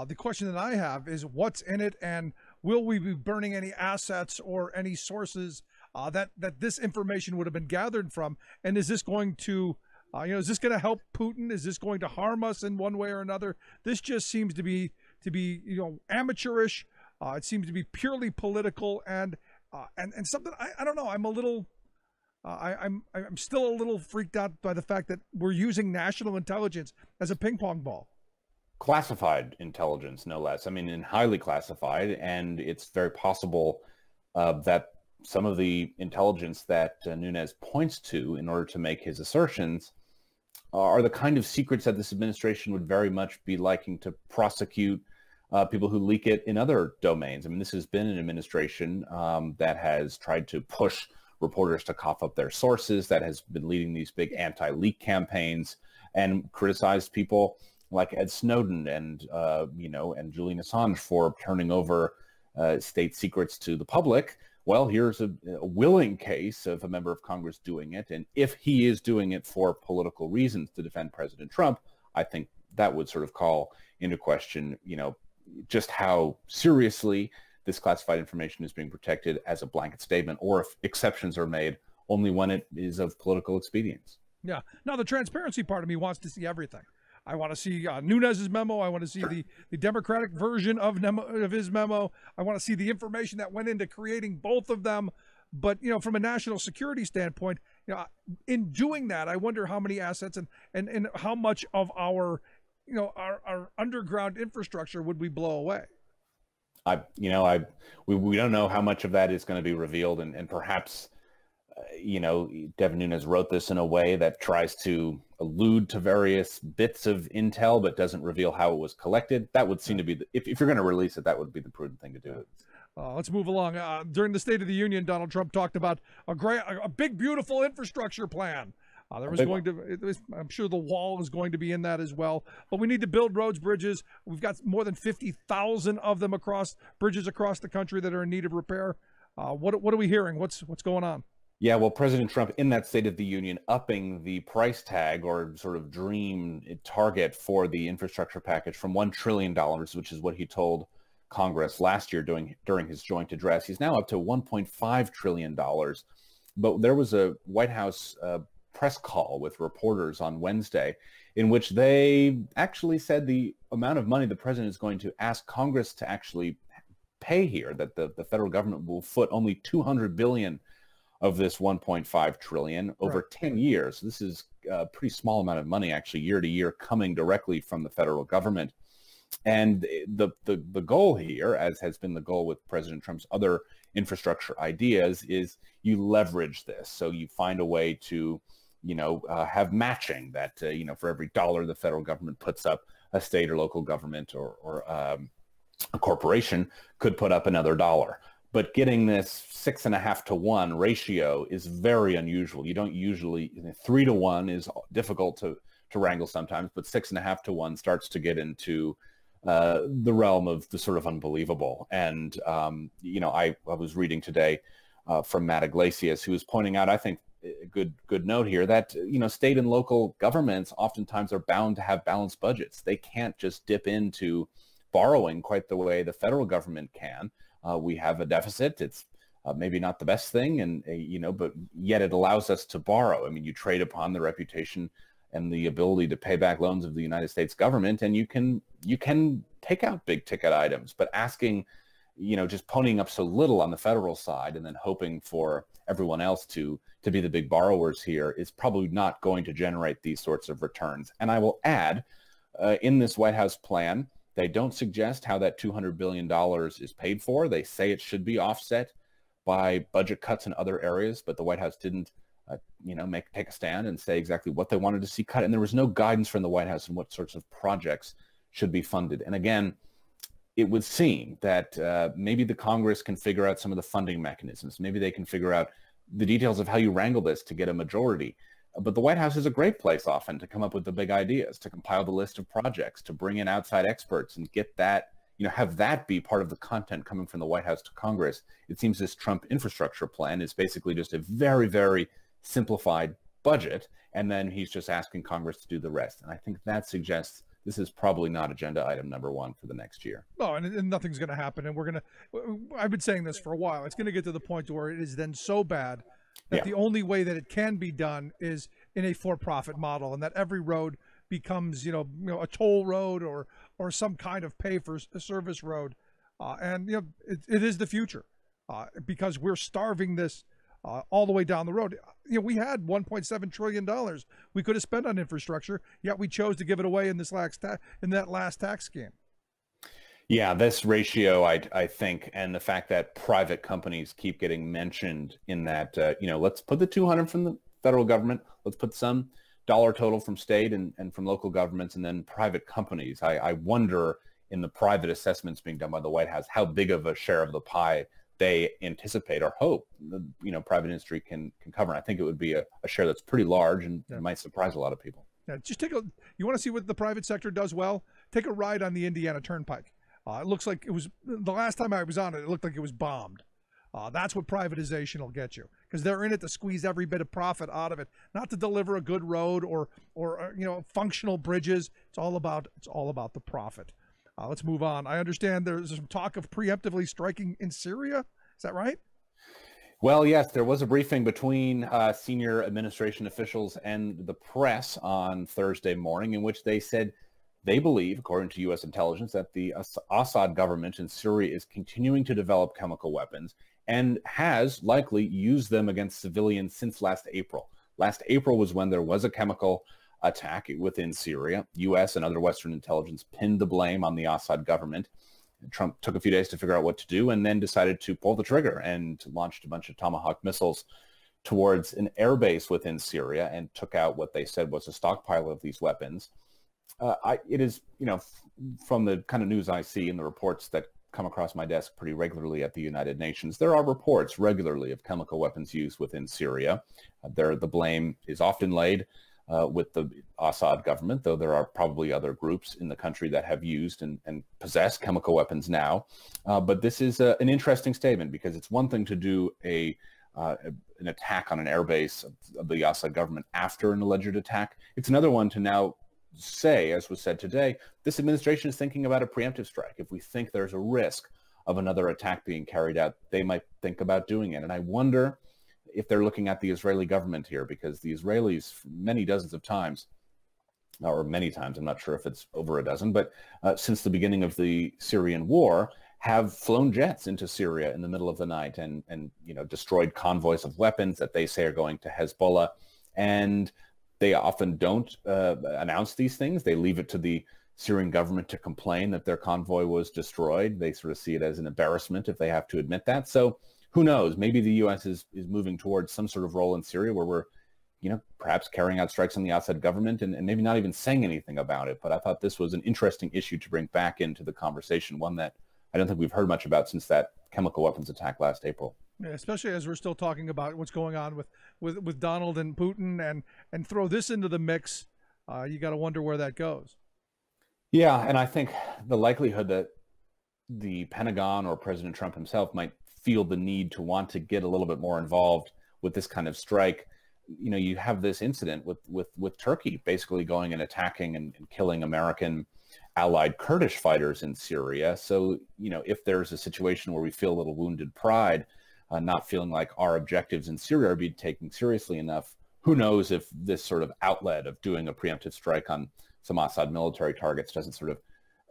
the question that I have is what's in it, and will we be burning any assets or any sources that this information would have been gathered from? And is this going to, is this going to help Putin? Is this going to harm us in one way or another? This just seems to be amateurish. It seems to be purely political and something I don't know. I'm a little, I'm still a little freaked out by the fact that we're using national intelligence as a ping pong ball. classified intelligence, no less. I mean, in highly classified, and it's very possible that some of the intelligence that Nunes points to in order to make his assertions are the kind of secrets that this administration would very much be liking to prosecute people who leak it in other domains. I mean, this has been an administration that has tried to push reporters to cough up their sources, that has been leading these big anti-leak campaigns and criticized people like Ed Snowden and, and Julian Assange for turning over state secrets to the public. Well, here's a willing case of a member of Congress doing it. And if he is doing it for political reasons to defend President Trump, I think that would sort of call into question, just how seriously this classified information is being protected as a blanket statement, or if exceptions are made only when it is of political expedience. Yeah. Now, the transparency part of me wants to see everything. I want to see Nunes's memo. I want to see the Democratic version of his memo. I want to see the information that went into creating both of them. But, from a national security standpoint, in doing that, I wonder how many assets and how much of our underground infrastructure would we blow away. We don't know how much of that is going to be revealed, and perhaps, Devin Nunes wrote this in a way that tries to allude to various bits of intel, but doesn't reveal how it was collected. That would seem to be, if you're going to release it, that would be the prudent thing to do. Let's move along. During the State of the Union, Donald Trump talked about a big, beautiful infrastructure plan. I'm sure the wall is going to be in that as well. But we need to build roads, bridges. We've got more than 50,000 of them bridges across the country that are in need of repair. What are we hearing? What's going on? Yeah, well, President Trump in that State of the Union upping the price tag or sort of dream target for the infrastructure package from $1 trillion, which is what he told Congress last year during his joint address. He's now up to $1.5 trillion. But there was a White House press call with reporters on Wednesday in which they actually said the amount of money the president is going to ask Congress to actually pay here, that the federal government will foot only $200 billion of this $1.5 trillion over 10 years. This is a pretty small amount of money, actually, year to year, coming directly from the federal government. And the goal here, as has been the goal with President Trump's other infrastructure ideas, is you leverage this. So you find a way to, have matching that, for every dollar the federal government puts up, a state or local government or a corporation could put up another dollar. But getting this 6.5 to 1 ratio is very unusual. You don't usually, 3 to 1 is difficult to wrangle sometimes, but 6.5 to 1 starts to get into the realm of the sort of unbelievable. And, I was reading today from Matt Iglesias, who was pointing out, I think, a good note here that, state and local governments oftentimes are bound to have balanced budgets. They can't just dip into borrowing quite the way the federal government can. We have a deficit. It's maybe not the best thing, and but yet it allows us to borrow. I mean, you trade upon the reputation and the ability to pay back loans of the United States government, and you can take out big ticket items. But asking, just ponying up so little on the federal side and then hoping for everyone else to be the big borrowers here is probably not going to generate these sorts of returns. And I will add, in this White House plan, they don't suggest how that $200 billion is paid for. They say it should be offset by budget cuts in other areas, but the White House didn't, take a stand and say exactly what they wanted to see cut. And there was no guidance from the White House on what sorts of projects should be funded. And again, it would seem that maybe the Congress can figure out some of the funding mechanisms. Maybe they can figure out the details of how you wrangle this to get a majority. But the White House is a great place often to come up with the big ideas, to compile the list of projects, to bring in outside experts and get that, have that be part of the content coming from the White House to Congress. It seems this Trump infrastructure plan is basically just a very, very simplified budget, and then he's just asking Congress to do the rest. And I think that suggests this is probably not agenda item number one for the next year. No, and nothing's going to happen. And I've been saying this for a while. It's going to get to the point where it is then so bad that the only way that it can be done is in a for-profit model, and that every road becomes, a toll road or some kind of pay-for-service road. It is the future because we're starving this all the way down the road. We had $1.7 trillion we could have spent on infrastructure, yet we chose to give it away in that last tax scheme. Yeah, this ratio, I think, and the fact that private companies keep getting mentioned in that, let's put the 200 from the federal government, let's put some dollar total from state and from local governments, and then private companies. I wonder, in the private assessments being done by the White House, how big of a share of the pie they anticipate or hope private industry can cover. And I think it would be a share that's pretty large, and it might surprise a lot of people. Yeah, just you want to see what the private sector does well? Take a ride on the Indiana Turnpike. It looks like it was, the last time I was on it, it looked like it was bombed. That's what privatization will get you, because they're in it to squeeze every bit of profit out of it, not to deliver a good road or functional bridges. It's all about the profit. Let's move on. I understand there's some talk of preemptively striking in Syria. Is that right? Well, yes, there was a briefing between senior administration officials and the press on Thursday morning in which they said they believe, according to U.S. intelligence, that the Assad government in Syria is continuing to develop chemical weapons and has likely used them against civilians since last April. Last April was when there was a chemical attack within Syria. U.S. and other Western intelligence pinned the blame on the Assad government. Trump took a few days to figure out what to do and then decided to pull the trigger and launched a bunch of Tomahawk missiles towards an airbase within Syria and took out what they said was a stockpile of these weapons. It is, from the kind of news I see and the reports that come across my desk pretty regularly at the United Nations, there are reports regularly of chemical weapons used within Syria. The blame is often laid with the Assad government, though there are probably other groups in the country that have used and possess chemical weapons now. But this is an interesting statement, because it's one thing to do an attack on an airbase of the Assad government after an alleged attack. It's another one to now say, as was said today, this administration is thinking about a preemptive strike. If we think there's a risk of another attack being carried out, they might think about doing it. And I wonder if they're looking at the Israeli government here, because the Israelis many dozens of times, or many times, I'm not sure if it's over a dozen, but since the beginning of the Syrian war, have flown jets into Syria in the middle of the night and destroyed convoys of weapons that they say are going to Hezbollah. And they often don't announce these things. They leave it to the Syrian government to complain that their convoy was destroyed. They sort of see it as an embarrassment if they have to admit that. So who knows? Maybe the U.S. is moving towards some sort of role in Syria where we're, perhaps carrying out strikes on the Assad government and maybe not even saying anything about it. But I thought this was an interesting issue to bring back into the conversation, one that I don't think we've heard much about since that chemical weapons attack last April. Yeah, especially as we're still talking about what's going on with Donald and Putin, and throw this into the mix, you got to wonder where that goes. Yeah, and I think the likelihood that the Pentagon or President Trump himself might feel the need to want to get a little bit more involved with this kind of strike. You have this incident with Turkey basically going and attacking and killing American allied Kurdish fighters in Syria. So, if there's a situation where we feel a little wounded pride, not feeling like our objectives in Syria are being taken seriously enough, who knows if this sort of outlet of doing a preemptive strike on some Assad military targets doesn't sort of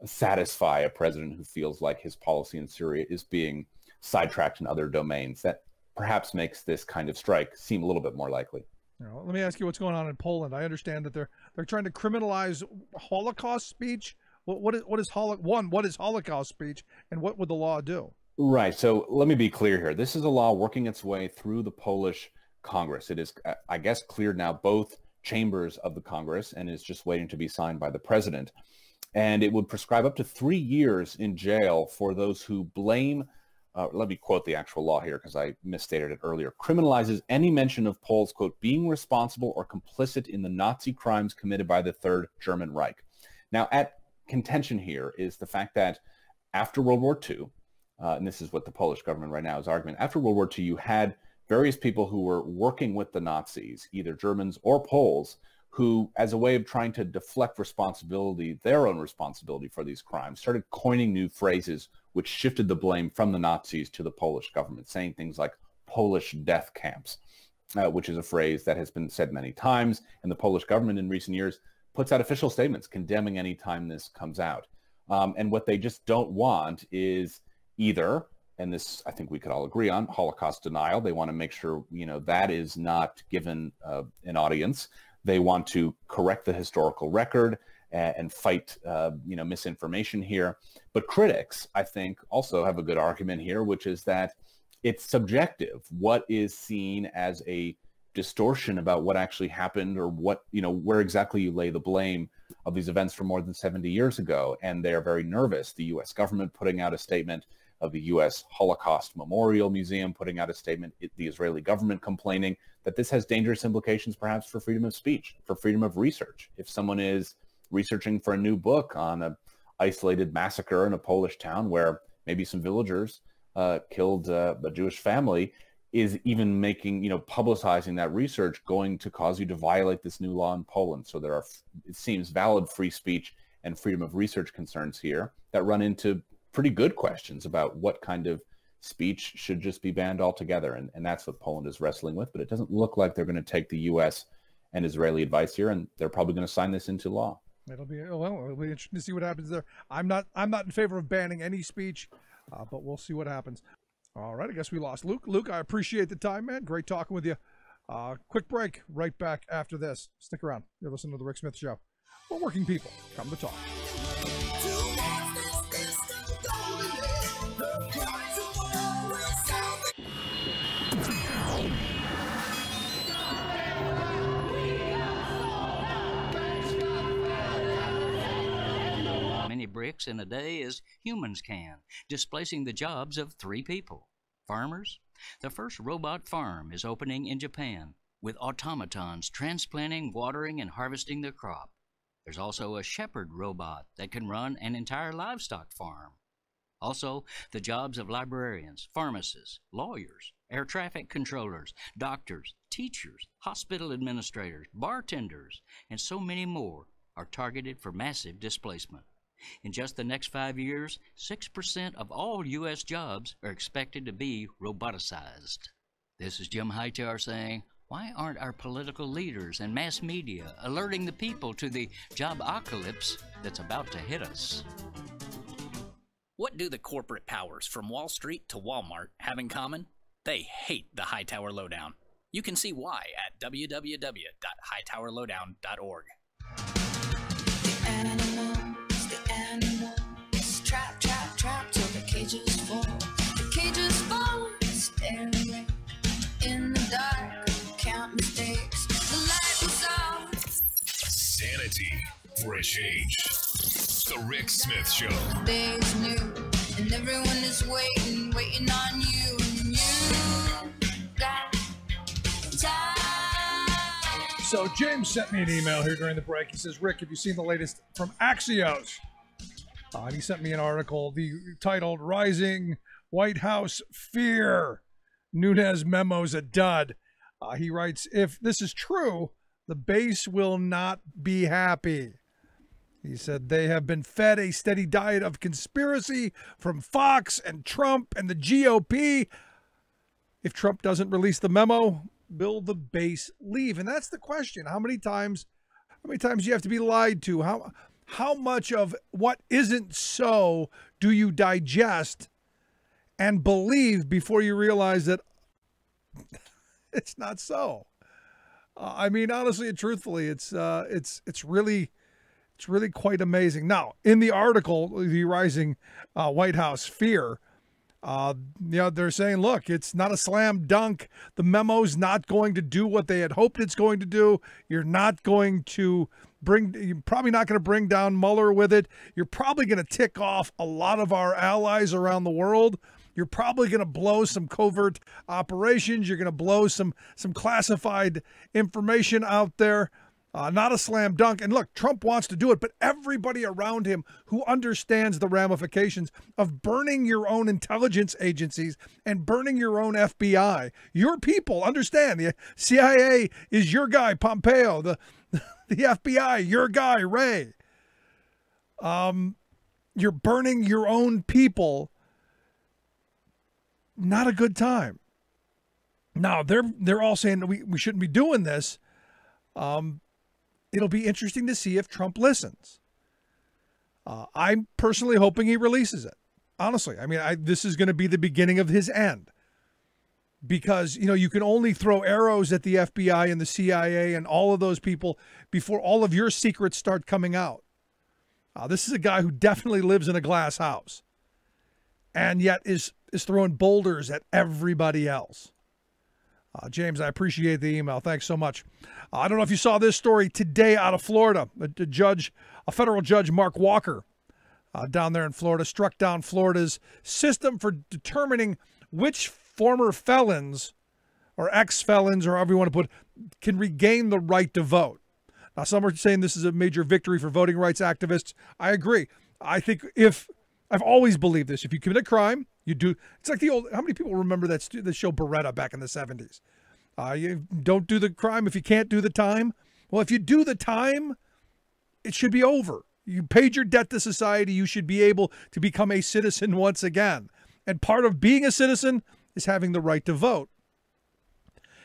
satisfy a president who feels like his policy in Syria is being sidetracked in other domains. That perhaps makes this kind of strike seem a little bit more likely. Let me ask you what's going on in Poland. I understand that they're trying to criminalize Holocaust speech. What is Holocaust speech, and what would the law do? Right. So let me be clear here. This is a law working its way through the Polish Congress. It is, I guess, cleared now both chambers of the Congress and is just waiting to be signed by the president. And it would prescribe up to 3 years in jail for those who blame, let me quote the actual law here because I misstated it earlier, criminalizes any mention of Poles, quote, being responsible or complicit in the Nazi crimes committed by the Third German Reich. Now, at contention here is the fact that after World War II, and this is what the Polish government right now is arguing, after World War II, you had various people who were working with the Nazis, either Germans or Poles, who, as a way of trying to deflect responsibility, their own responsibility for these crimes, started coining new phrases which shifted the blame from the Nazis to the Polish government, saying things like Polish death camps, which is a phrase that has been said many times, and the Polish government in recent years puts out official statements condemning any time this comes out. And what they just don't want is either and this I think we could all agree on, Holocaust denial. They want to make sure, that is not given an audience. They want to correct the historical record and fight, misinformation here. But critics, I think, also have a good argument here, which is that it's subjective. What is seen as a distortion about what actually happened, or what, where exactly you lay the blame of these events from more than 70 years ago. And they're very nervous. The U.S. government putting out a statement, of the U.S. Holocaust Memorial Museum putting out a statement, the Israeli government complaining that this has dangerous implications perhaps for freedom of speech, for freedom of research. If someone is researching for a new book on an isolated massacre in a Polish town where maybe some villagers killed a Jewish family, is even making, publicizing that research going to cause you to violate this new law in Poland? So there are, it seems, valid free speech and freedom of research concerns here that run into pretty good questions about what kind of speech should just be banned altogether. And that's what Poland is wrestling with. But it doesn't look like they're going to take the U.S. and Israeli advice here, and they're probably going to sign this into law. It'll be interesting to see what happens there. I'm not in favor of banning any speech, but we'll see what happens. All right, I guess we lost Luke. Luke, I appreciate the time, man. Great talking with you. Quick break. Right back after this. Stick around. You're listening to The Rick Smith Show. We're working people. Come to talk. Many bricks in a day as humans can, displacing the jobs of 3 people. Farmers? The first robot farm is opening in Japan, with automatons transplanting, watering, and harvesting their crop. There's also a shepherd robot that can run an entire livestock farm. Also, the jobs of librarians, pharmacists, lawyers, air traffic controllers, doctors, teachers, hospital administrators, bartenders, and so many more are targeted for massive displacement. In just the next 5 years, 6% of all U.S. jobs are expected to be roboticized. This is Jim Hightower saying, why aren't our political leaders and mass media alerting the people to the job-ocalypse that's about to hit us? What do the corporate powers from Wall Street to Walmart have in common? They hate the Hightower Lowdown. You can see why at www.hightowerlowdown.org. Trap till the cages fall. The cages fall, staring in the dark, count mistakes. The light was off. Sanity for a change. The Rick Smith Show. The day is new, and everyone is waiting on you. And you got time. So James sent me an email here during the break. He says, Rick, have you seen the latest from Axios? He sent me an article titled Rising White House Fear. Nunes memo's a dud. He writes, if this is true, the base will not be happy. He said they have been fed a steady diet of conspiracy from Fox and Trump and the GOP. If Trump doesn't release the memo, will the base leave? And that's the question. How many times do you have to be lied to? How much of what isn't so do you digest and believe before you realize that it's not so? I mean, honestly and truthfully, it's really quite amazing. Now, in the article, the Rising White House Fear, they're saying, look, it's not a slam dunk. The memo's not going to do what they had hoped it's going to do. You're probably not going to bring down Mueller with it. You're probably going to tick off a lot of our allies around the world. You're probably going to blow some covert operations. You're going to blow some classified information out there. Not a slam dunk. And look, Trump wants to do it, but everybody around him who understands the ramifications of burning your own intelligence agencies and burning your own FBI, your people understand. The CIA is your guy, Pompeo. The FBI, your guy, Wray. You're burning your own people. Not a good time. Now, they're all saying that we shouldn't be doing this. It'll be interesting to see if Trump listens. I'm personally hoping he releases it. honestly. I mean, this is going to be the beginning of his end. Because, you can only throw arrows at the FBI and the CIA and all of those people before all of your secrets start coming out. This is a guy who definitely lives in a glass house and yet is throwing boulders at everybody else. James, I appreciate the email. Thanks so much. I don't know if you saw this story today out of Florida. A federal judge, Mark Walker, down there in Florida, struck down Florida's system for determining which former felons or ex-felons, or however you want to put it, can regain the right to vote. Now, some are saying this is a major victory for voting rights activists. I agree. I think I've always believed this. If you commit a crime, you do. It's like the old, how many people remember the show Beretta back in the 70s? You don't do the crime if you can't do the time. Well, if you do the time, it should be over. You paid your debt to society. You should be able to become a citizen once again. And part of being a citizen is having the right to vote.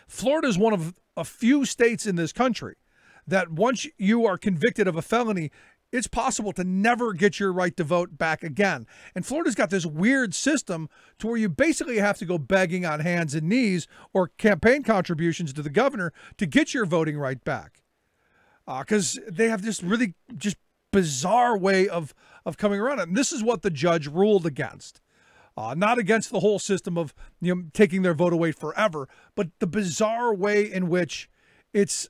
Florida is one of a few states in this country that once you are convicted of a felony, it's possible to never get your right to vote back again. And Florida's got this weird system to where you basically have to go begging on hands and knees or campaign contributions to the governor to get your voting right back. Because they have this really just bizarre way of coming around it. And this is what the judge ruled against. Not against the whole system of taking their vote away forever, but the bizarre way in which it's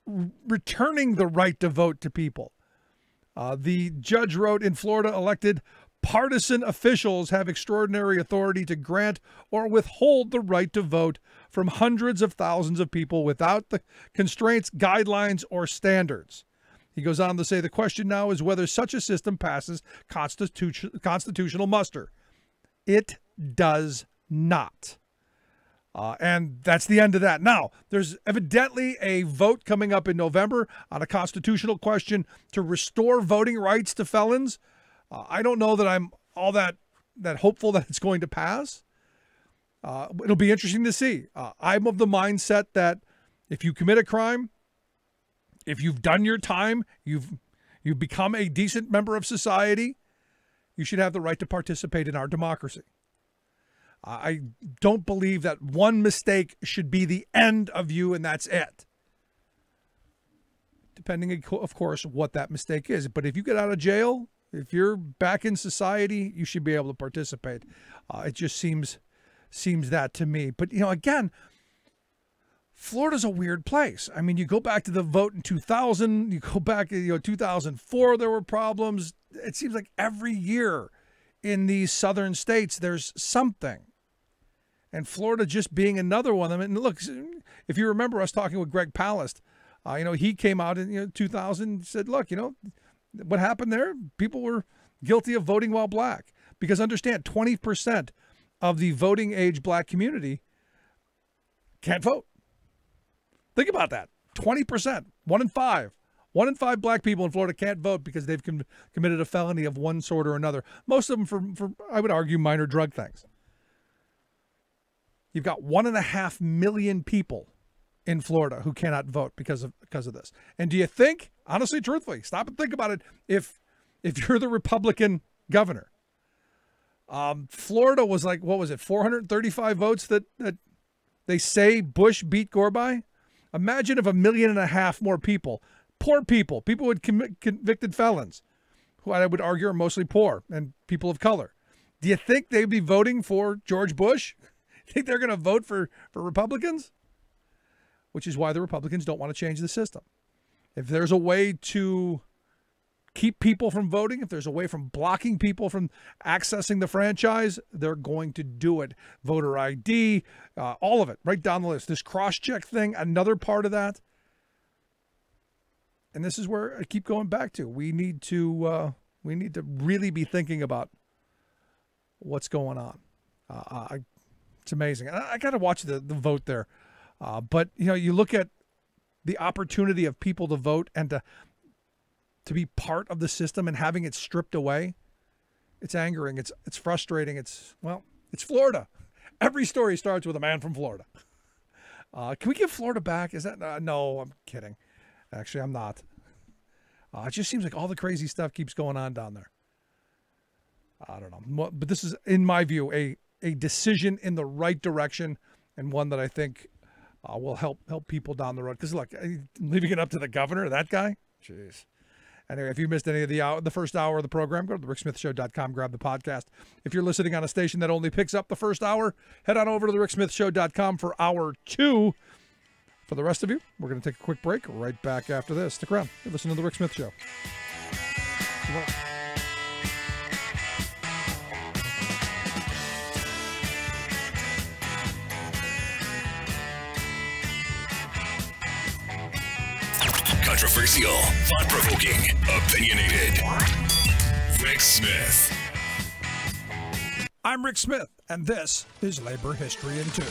returning the right to vote to people. The judge wrote, in Florida, elected partisan officials have extraordinary authority to grant or withhold the right to vote from hundreds of thousands of people without the constraints, guidelines, or standards. He goes on to say the question now is whether such a system passes constitutional muster. It does not. And that's the end of that. Now, there's evidently a vote coming up in November on a constitutional question to restore voting rights to felons. I don't know that I'm all that hopeful that it's going to pass. It'll be interesting to see. I'm of the mindset that if you commit a crime, if you've done your time, you've become a decent member of society, you should have the right to participate in our democracy. I don't believe that one mistake should be the end of you and that's it. Depending, of course, what that mistake is. But if you get out of jail, if you're back in society, you should be able to participate. It just seems that to me. But, again, Florida's a weird place. I mean, you go back to the vote in 2000, you go back, 2004, there were problems. It seems like every year in these southern states, there's something. And Florida just being another one. I mean, look, if you remember us talking with Greg Palast, he came out in 2000 and said, look, what happened there? People were guilty of voting while black. Because understand, 20% of the voting age black community can't vote. Think about that. 20%, 1 in 5. 1 in 5 black people in Florida can't vote because they've committed a felony of one sort or another. Most of them for I would argue, minor drug things. You've got 1.5 million people in Florida who cannot vote because of this. And do you think, honestly, truthfully, stop and think about it, if you're the Republican governor, Florida was like, what was it, 435 votes that they say Bush beat Gore by? Imagine if 1.5 million more people, poor people with convicted felons, who I would argue are mostly poor and people of color. Do you think they'd be voting for George Bush? Think they're going to vote for Republicans? Which is why the Republicans don't want to change the system. If there's a way to keep people from voting, if there's a way from blocking people from accessing the franchise, they're going to do it. Voter ID, all of it, right down the list. This cross-check thing, another part of that. And this is where I keep going back to. We need to really be thinking about what's going on. It's amazing. I got to watch the vote there. But, you look at the opportunity of people to vote and to be part of the system and having it stripped away. It's angering. It's frustrating. It's Florida. Every story starts with a man from Florida. Can we give Florida back? Is that no, I'm kidding. Actually, I'm not. It just seems like all the crazy stuff keeps going on down there. I don't know. But this is, in my view, a decision in the right direction, and one that I think will help people down the road. Because look, leaving it up to the governor, that guy, jeez. Anyway, if you missed any of the first hour of the program, go to thericksmithshow.com, grab the podcast. If you're listening on a station that only picks up the first hour, head on over to thericksmithshow.com for hour 2. For the rest of you, we're going to take a quick break. Right back after this. Stick around. You're listening to The Rick Smith Show. Controversial, thought-provoking, opinionated. Rick Smith. I'm Rick Smith, and this is Labor History in 2.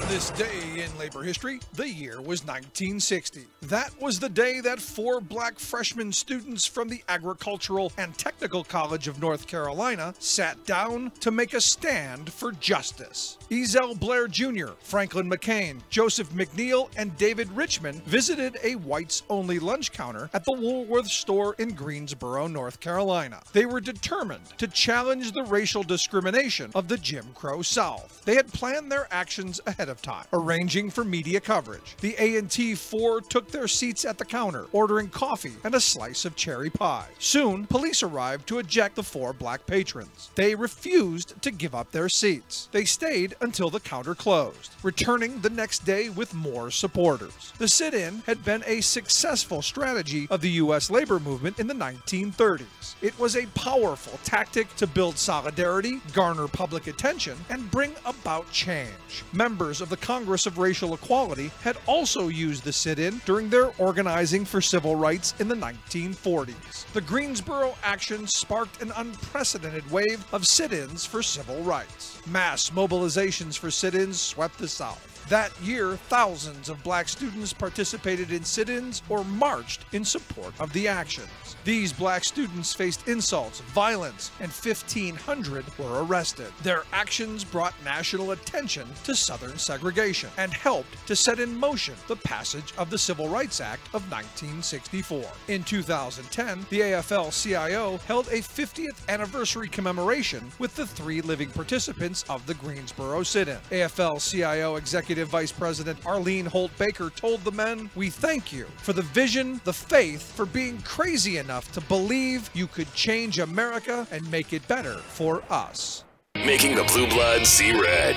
This day in labor history, the year was 1960. That was the day that 4 black freshman students from the Agricultural and Technical College of North Carolina sat down to make a stand for justice. Ezell Blair Jr., Franklin McCain, Joseph McNeil, and David Richmond visited a whites-only lunch counter at the Woolworth store in Greensboro, North Carolina. They were determined to challenge the racial discrimination of the Jim Crow South. They had planned their actions ahead of time, arranging for media coverage. The A&T 4 took their seats at the counter, ordering coffee and a slice of cherry pie. Soon, police arrived to eject the 4 black patrons. They refused to give up their seats. They stayed until the counter closed, returning the next day with more supporters. The sit-in had been a successful strategy of the U.S. labor movement in the 1930s. It was a powerful tactic to build solidarity, garner public attention, and bring about change. Members of the Congress of Racial Equality had also used the sit-in during their organizing for civil rights in the 1940s. The Greensboro action sparked an unprecedented wave of sit-ins for civil rights. Mass mobilizations for sit-ins swept the South. That year, thousands of black students participated in sit-ins or marched in support of the actions. These black students faced insults, violence, and 1,500 were arrested. Their actions brought national attention to Southern segregation and helped to set in motion the passage of the Civil Rights Act of 1964. In 2010, the AFL-CIO held a 50th anniversary commemoration with the 3 living participants of the Greensboro sit-in. AFL-CIO Executive Vice President Arlene Holt Baker told the men, "We thank you for the vision, the faith, for being crazy enough to believe you could change America and make it better for us." Making the blue blood see red.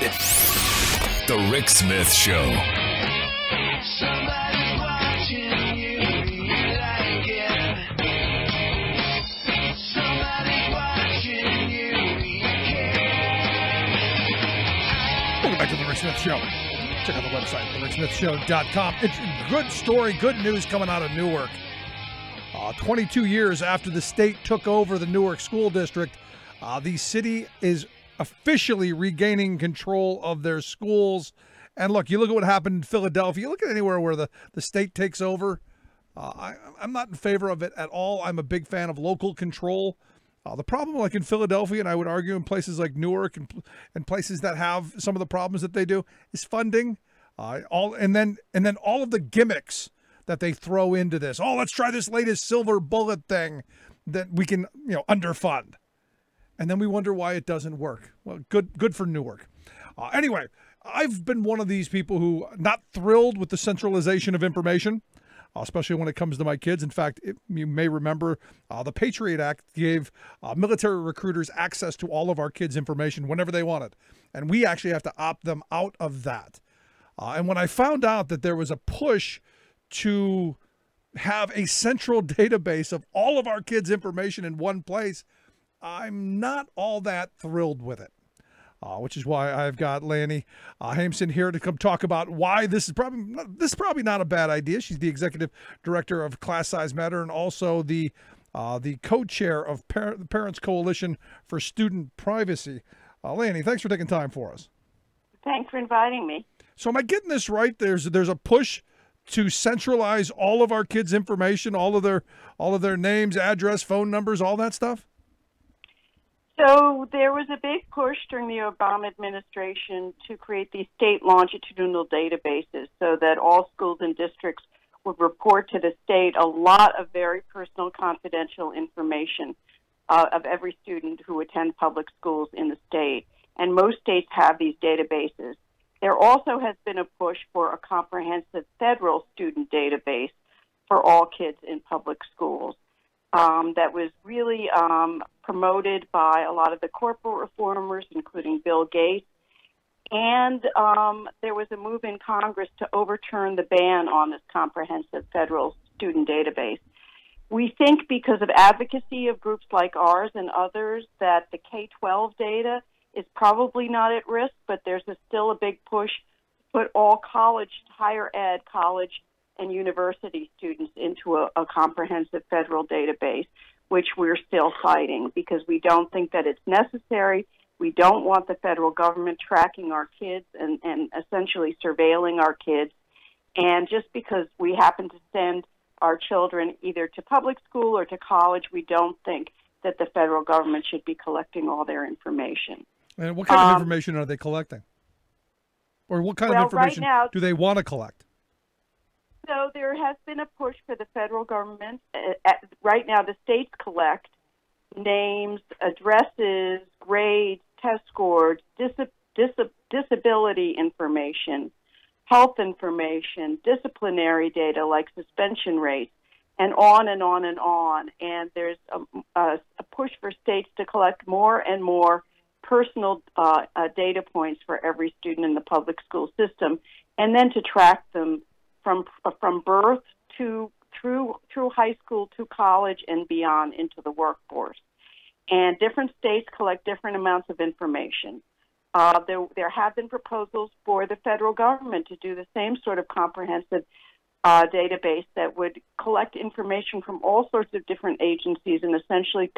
The Rick Smith Show. Somebody's watching you, you like it. Somebody's watching you, you care. Welcome back to the Rick Smith Show. Check out the website, thericksmithshow.com. It's a good story, good news coming out of Newark. 22 years after the state took over the Newark School District, the city is officially regaining control of their schools. And look, you look at what happened in Philadelphia. You look at anywhere where the state takes over. I'm not in favor of it at all. I'm a big fan of local control. The problem, like in Philadelphia, and I would argue in places like Newark and places that have some of the problems that they do, is funding. And then all of the gimmicks that they throw into this. Oh, let's try this latest silver bullet thing that we can, underfund. And then we wonder why it doesn't work. Well, good for Newark. Anyway, I've been one of these people who not thrilled with the centralization of information, especially when it comes to my kids. In fact, you may remember the Patriot Act gave military recruiters access to all of our kids' information whenever they wanted. And we actually have to opt them out of that. And when I found out that there was a push to have a central database of all of our kids' information in one place, I'm not all that thrilled with it. Which is why I've got Lanny Hameson here to come talk about why this is probably not a bad idea. She's the executive director of Class Size Matter and also the co-chair of the Parents Coalition for Student Privacy. Lanny, thanks for taking time for us. Thanks for inviting me. So am I getting this right? There's a push to centralize all of our kids' information, all of their names, address, phone numbers, all that stuff? So there was a big push during the Obama administration to create these state longitudinal databases so that all schools and districts would report to the state a lot of very personal, confidential information. of every student who attends public schools in the state. And most states have these databases. There also has been a push for a comprehensive federal student database for all kids in public schools. That was really promoted by a lot of the corporate reformers, including Bill Gates. And there was a move in Congress to overturn the ban on this comprehensive federal student database. We think because of advocacy of groups like ours and others that the K-12 data is probably not at risk, but there's still a big push to put all college, higher ed, college, and university students into a comprehensive federal database, which we're still fighting because we don't think that it's necessary. We don't want the federal government tracking our kids and essentially surveilling our kids. And just because we happen to send our children either to public school or to college, we don't think that the federal government should be collecting all their information. And what kind of information are they collecting? Or what kind of information do they want to collect? So there has been a push for the federal government. Right now, the states collect names, addresses, grades, test scores, disability information, health information, disciplinary data like suspension rates, and on and on and on. And there's a push for states to collect more and more personal data points for every student in the public school system, and then to track them from birth to through high school to college and beyond into the workforce. And different states collect different amounts of information. There have been proposals for the federal government to do the same sort of comprehensive database that would collect information from all sorts of different agencies and essentially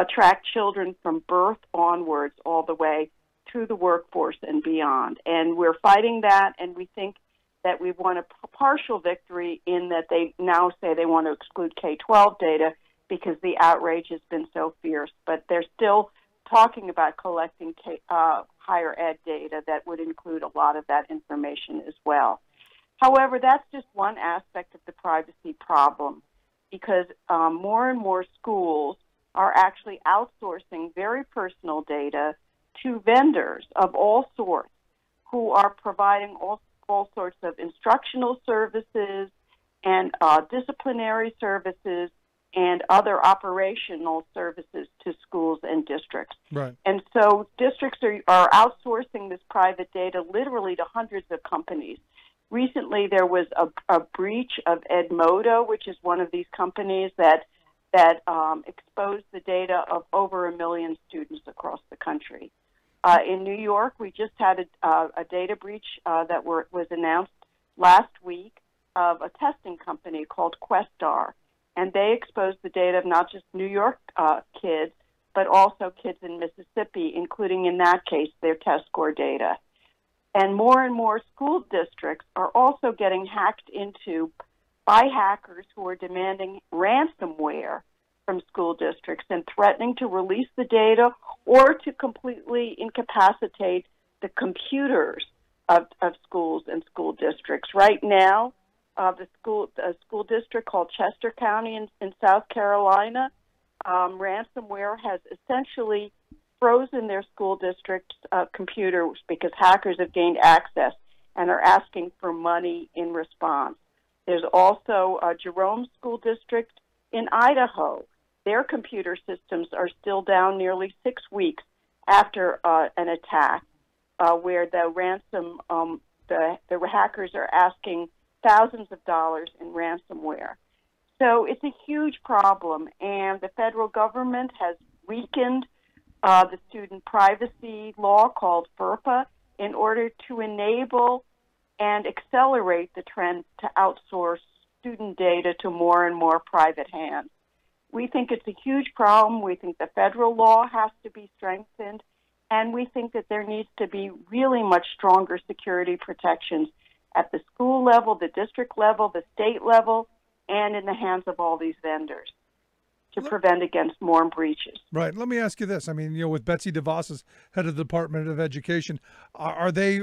track children from birth onwards all the way through the workforce and beyond. And we're fighting that, and we think that we've won a partial victory in that they now say they want to exclude K-12 data because the outrage has been so fierce. But they're still talking about collecting higher ed data that would include a lot of that information as well. However, that's just one aspect of the privacy problem because more and more schools are actually outsourcing very personal data to vendors of all sorts who are providing all sorts of instructional services and disciplinary services and other operational services to schools and districts. Right. And so districts are outsourcing this private data literally to hundreds of companies. Recently, there was a breach of Edmodo, which is one of these companies that exposed the data of over 1 million students across the country. In New York, we just had a data breach that was announced last week of a testing company called Questar, and they exposed the data of not just New York kids, but also kids in Mississippi, including, in that case, their test score data. And more school districts are also getting hacked into by hackers who are demanding ransomware from school districts and threatening to release the data or to completely incapacitate the computers of schools and school districts. Right now, a school district called Chester County in South Carolina, ransomware has essentially frozen their school district's computers because hackers have gained access and are asking for money in response. There's also Jerome School District in Idaho. Their computer systems are still down nearly 6 weeks after an attack where the hackers are asking thousands of dollars in ransomware. So it's a huge problem, and the federal government has weakened the student privacy law called FERPA in order to enable and accelerate the trend to outsource student data to more and more private hands. We think it's a huge problem. We think the federal law has to be strengthened, and we think that there needs to be really much stronger security protections at the school level, the district level, the state level, and in the hands of all these vendors. to prevent against more breaches. Right. Let me ask you this. I mean, with Betsy DeVos as head of the Department of Education, are they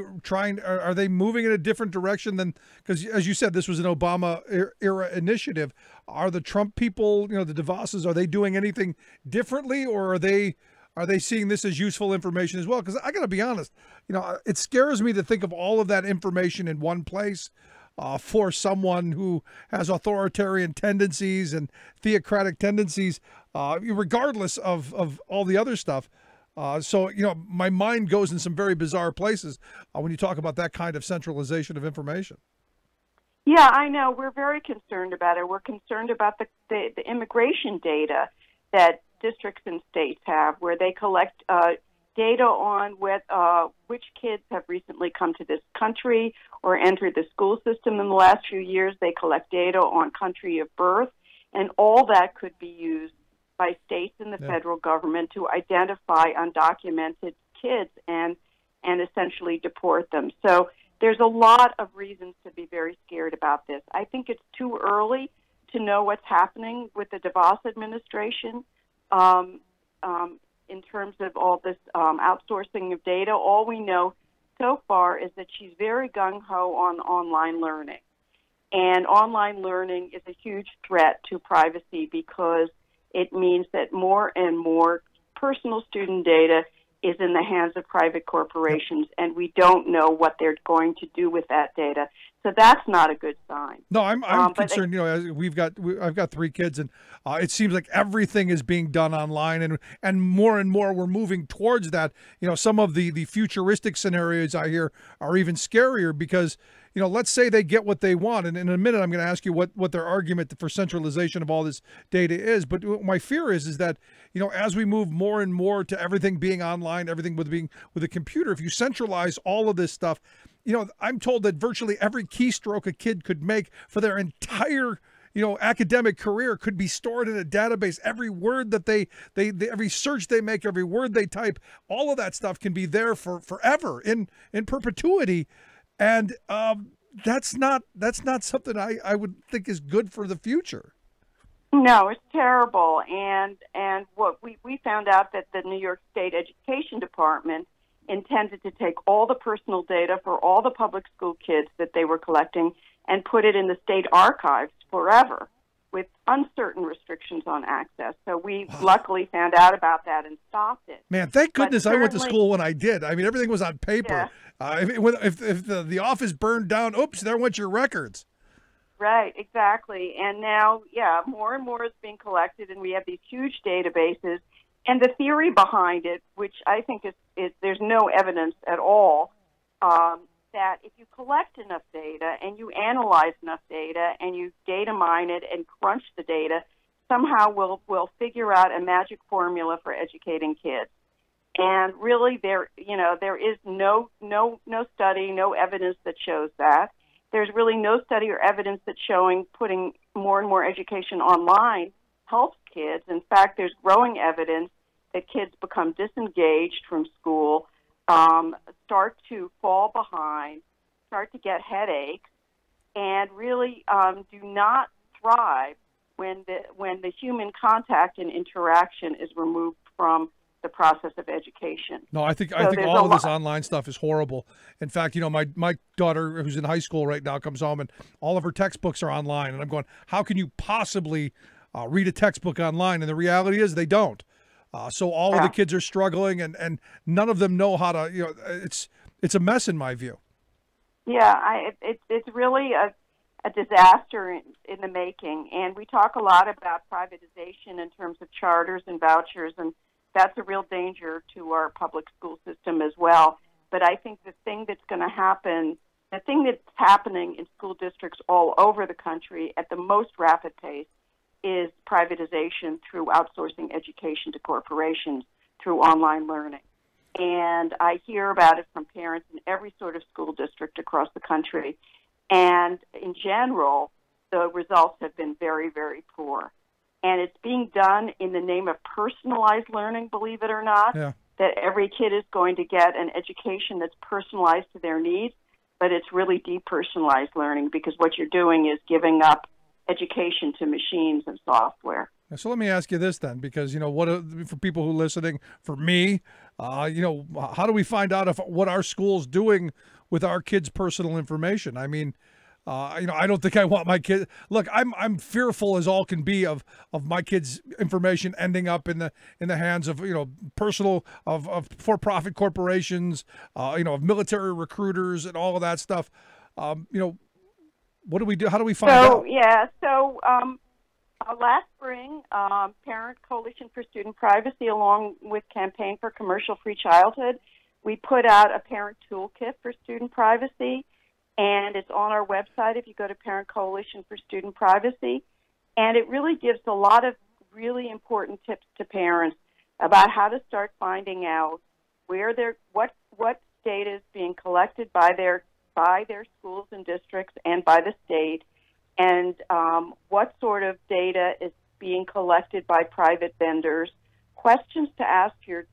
moving in a different direction than, because as you said, this was an Obama era initiative. Are the Trump people, the DeVos's, are they doing anything differently, or are they seeing this as useful information as well? Because I got to be honest, it scares me to think of all of that information in one place. For someone who has authoritarian tendencies and theocratic tendencies, regardless of all the other stuff. So, my mind goes in some very bizarre places when you talk about that kind of centralization of information. Yeah, I know. We're very concerned about it. We're concerned about the immigration data that districts and states have, where they collect data on which kids have recently come to this country or entered the school system in the last few years. They collect data on country of birth, and all that could be used by states and the federal government to identify undocumented kids and essentially deport them. So there's a lot of reasons to be very scared about this. I think it's too early to know what's happening with the DeVos administration. In terms of all this outsourcing of data, all we know so far is that she's very gung-ho on online learning. And online learning is a huge threat to privacy because it means that more and more personal student data is in the hands of private corporations, and we don't know what they're going to do with that data. So that's not a good sign. No, I'm concerned. I've got 3 kids, and it seems like everything is being done online, and more we're moving towards that. Some of the futuristic scenarios I hear are even scarier because, let's say they get what they want, and in a minute I'm going to ask you what their argument for centralization of all this data is. But my fear is that, as we move more and more to everything being online, everything with a computer, if you centralize all of this stuff, I'm told that virtually every keystroke a kid could make for their entire, academic career could be stored in a database. Every word that they every search they make, every word they type, all of that stuff can be there for forever in perpetuity. And that's not something I would think is good for the future. No, it's terrible. And what we found out that the New York State Education Department intended to take all the personal data for all the public school kids that they were collecting and put it in the state archives forever with uncertain restrictions on access. So we luckily found out about that and stopped it. Man, thank goodness I went to school when I did. I mean, everything was on paper. Yeah. If the office burned down, oops, there went your records. Right, exactly. And now, more and more is being collected, and we have these huge databases. And the theory behind it, which I think is there's no evidence at all, that if you collect enough data and you analyze enough data and you data mine it and crunch the data, somehow we'll figure out a magic formula for educating kids. And really, there is no study, no evidence that shows that. There's really no study or evidence that's showing putting more and more education online helps kids. In fact, there's growing evidence that kids become disengaged from school, start to fall behind, start to get headaches, and really do not thrive when the human contact and interaction is removed from the process of education. No, I think all of this online stuff is horrible. In fact, my daughter, who's in high school right now, comes home and all of her textbooks are online, and I'm going, how can you possibly read a textbook online? And the reality is they don't. So all of the kids are struggling, and none of them know how to. It's a mess in my view. Yeah, it's really a disaster in the making, and we talk a lot about privatization in terms of charters and vouchers, and that's a real danger to our public school system as well. But I think the thing that's happening in school districts all over the country at the most rapid pace is privatization through outsourcing education to corporations through online learning. And I hear about it from parents in every sort of school district across the country. And in general, the results have been very, very poor. And it's being done in the name of personalized learning, believe it or not, that every kid is going to get an education that's personalized to their needs, but it's really depersonalized learning because what you're doing is giving up education to machines and software. So let me ask you this then, because, for people who are listening, for me, how do we find out what our school's doing with our kids' personal information? I mean, I don't think I want my kid. Look, I'm fearful as all can be of my kids' information ending up in the hands of personal of for-profit corporations, of military recruiters and all of that stuff. What do we do? How do we find out? Last spring, Parent Coalition for Student Privacy, along with Campaign for Commercial-Free Childhood, we put out a parent toolkit for student privacy, and it's on our website if you go to Parent Coalition for Student Privacy. And it really gives a lot of really important tips to parents about how to start finding out what data is being collected by their schools and districts and by the state, and what sort of data is being collected by private vendors, questions to ask your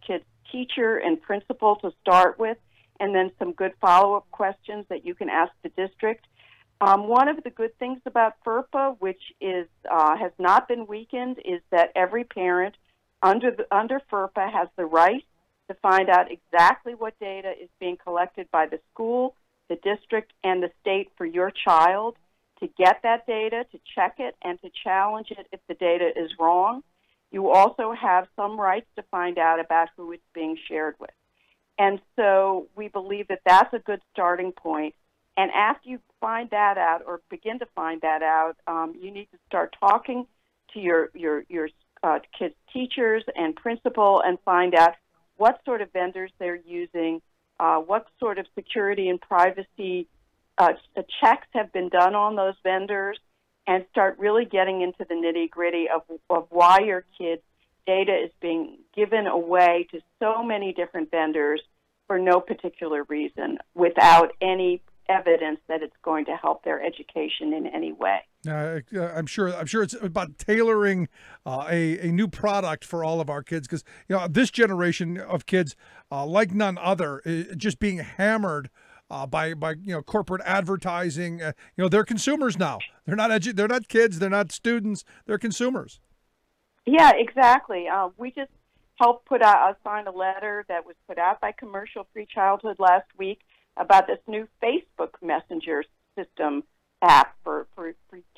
kid's teacher and principal to start with, and then some good follow-up questions that you can ask the district. One of the good things about FERPA, which has not been weakened, is that every parent under FERPA has the right to find out exactly what data is being collected by the school, the district, and the state for your child, to get that data, to check it, and to challenge it if the data is wrong. You also have some rights to find out about who it's being shared with. And so we believe that that's a good starting point. And after you find that out or begin to find that out, you need to start talking to your kids' teachers and principal and find out what sort of vendors they're using, what sort of security and privacy checks have been done on those vendors, and start really getting into the nitty-gritty of why your kid's data is being given away to so many different vendors for no particular reason without any evidence that it's going to help their education in any way. I'm sure it's about tailoring a new product for all of our kids, because this generation of kids, like none other, is just being hammered by corporate advertising. They're consumers now. They're not kids. They're not students. They're consumers. Yeah, exactly. We just helped sign a letter that was put out by Commercial Free Childhood last week about this new Facebook Messenger system app for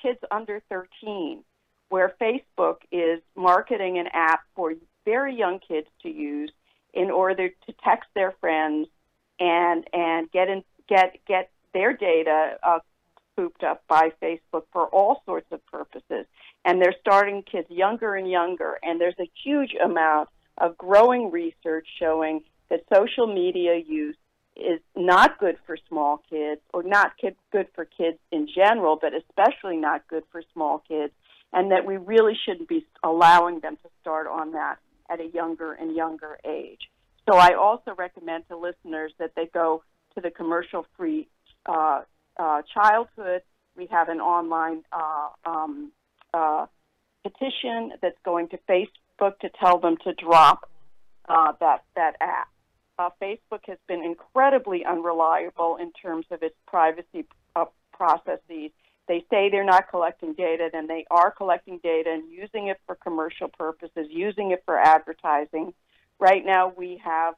kids under 13, where Facebook is marketing an app for very young kids to use in order to text their friends and get their data scooped up by Facebook for all sorts of purposes. And they're starting kids younger and younger, and there's a huge amount of growing research showing that social media use is not good for small kids, or not good for kids in general, but especially not good for small kids, and that we really shouldn't be allowing them to start on that at a younger and younger age. So I also recommend to listeners that they go to the Commercial Free Childhood. We have an online petition that's going to Facebook to tell them to drop that app. Facebook has been incredibly unreliable in terms of its privacy processes. They say they're not collecting data, then they are collecting data and using it for commercial purposes, using it for advertising. Right now we have,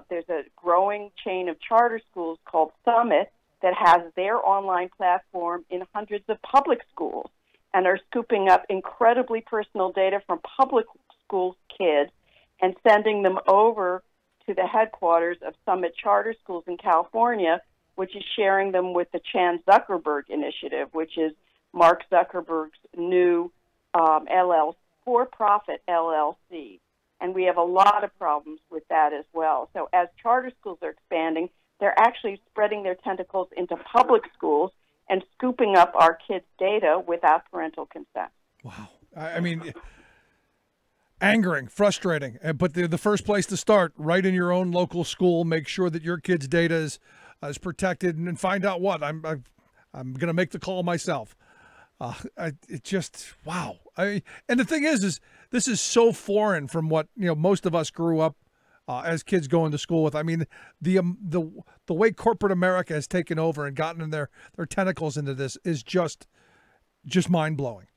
there's a growing chain of charter schools called Summit that has their online platform in hundreds of public schools and are scooping up incredibly personal data from public school kids and sending them over to the headquarters of Summit Charter Schools in California, which is sharing them with the Chan Zuckerberg Initiative, which is Mark Zuckerberg's new for-profit LLC. And we have a lot of problems with that as well. So as charter schools are expanding, they're actually spreading their tentacles into public schools and scooping up our kids' data without parental consent. Wow. I mean, angering, frustrating. But the first place to start, right in your own local school, make sure that your kid's data is protected, and find out what. I'm going to make the call myself. It just, wow. And the thing is this is so foreign from what most of us grew up as kids going to school with. I mean, the way corporate America has taken over and gotten in their tentacles into this is just mind blowing.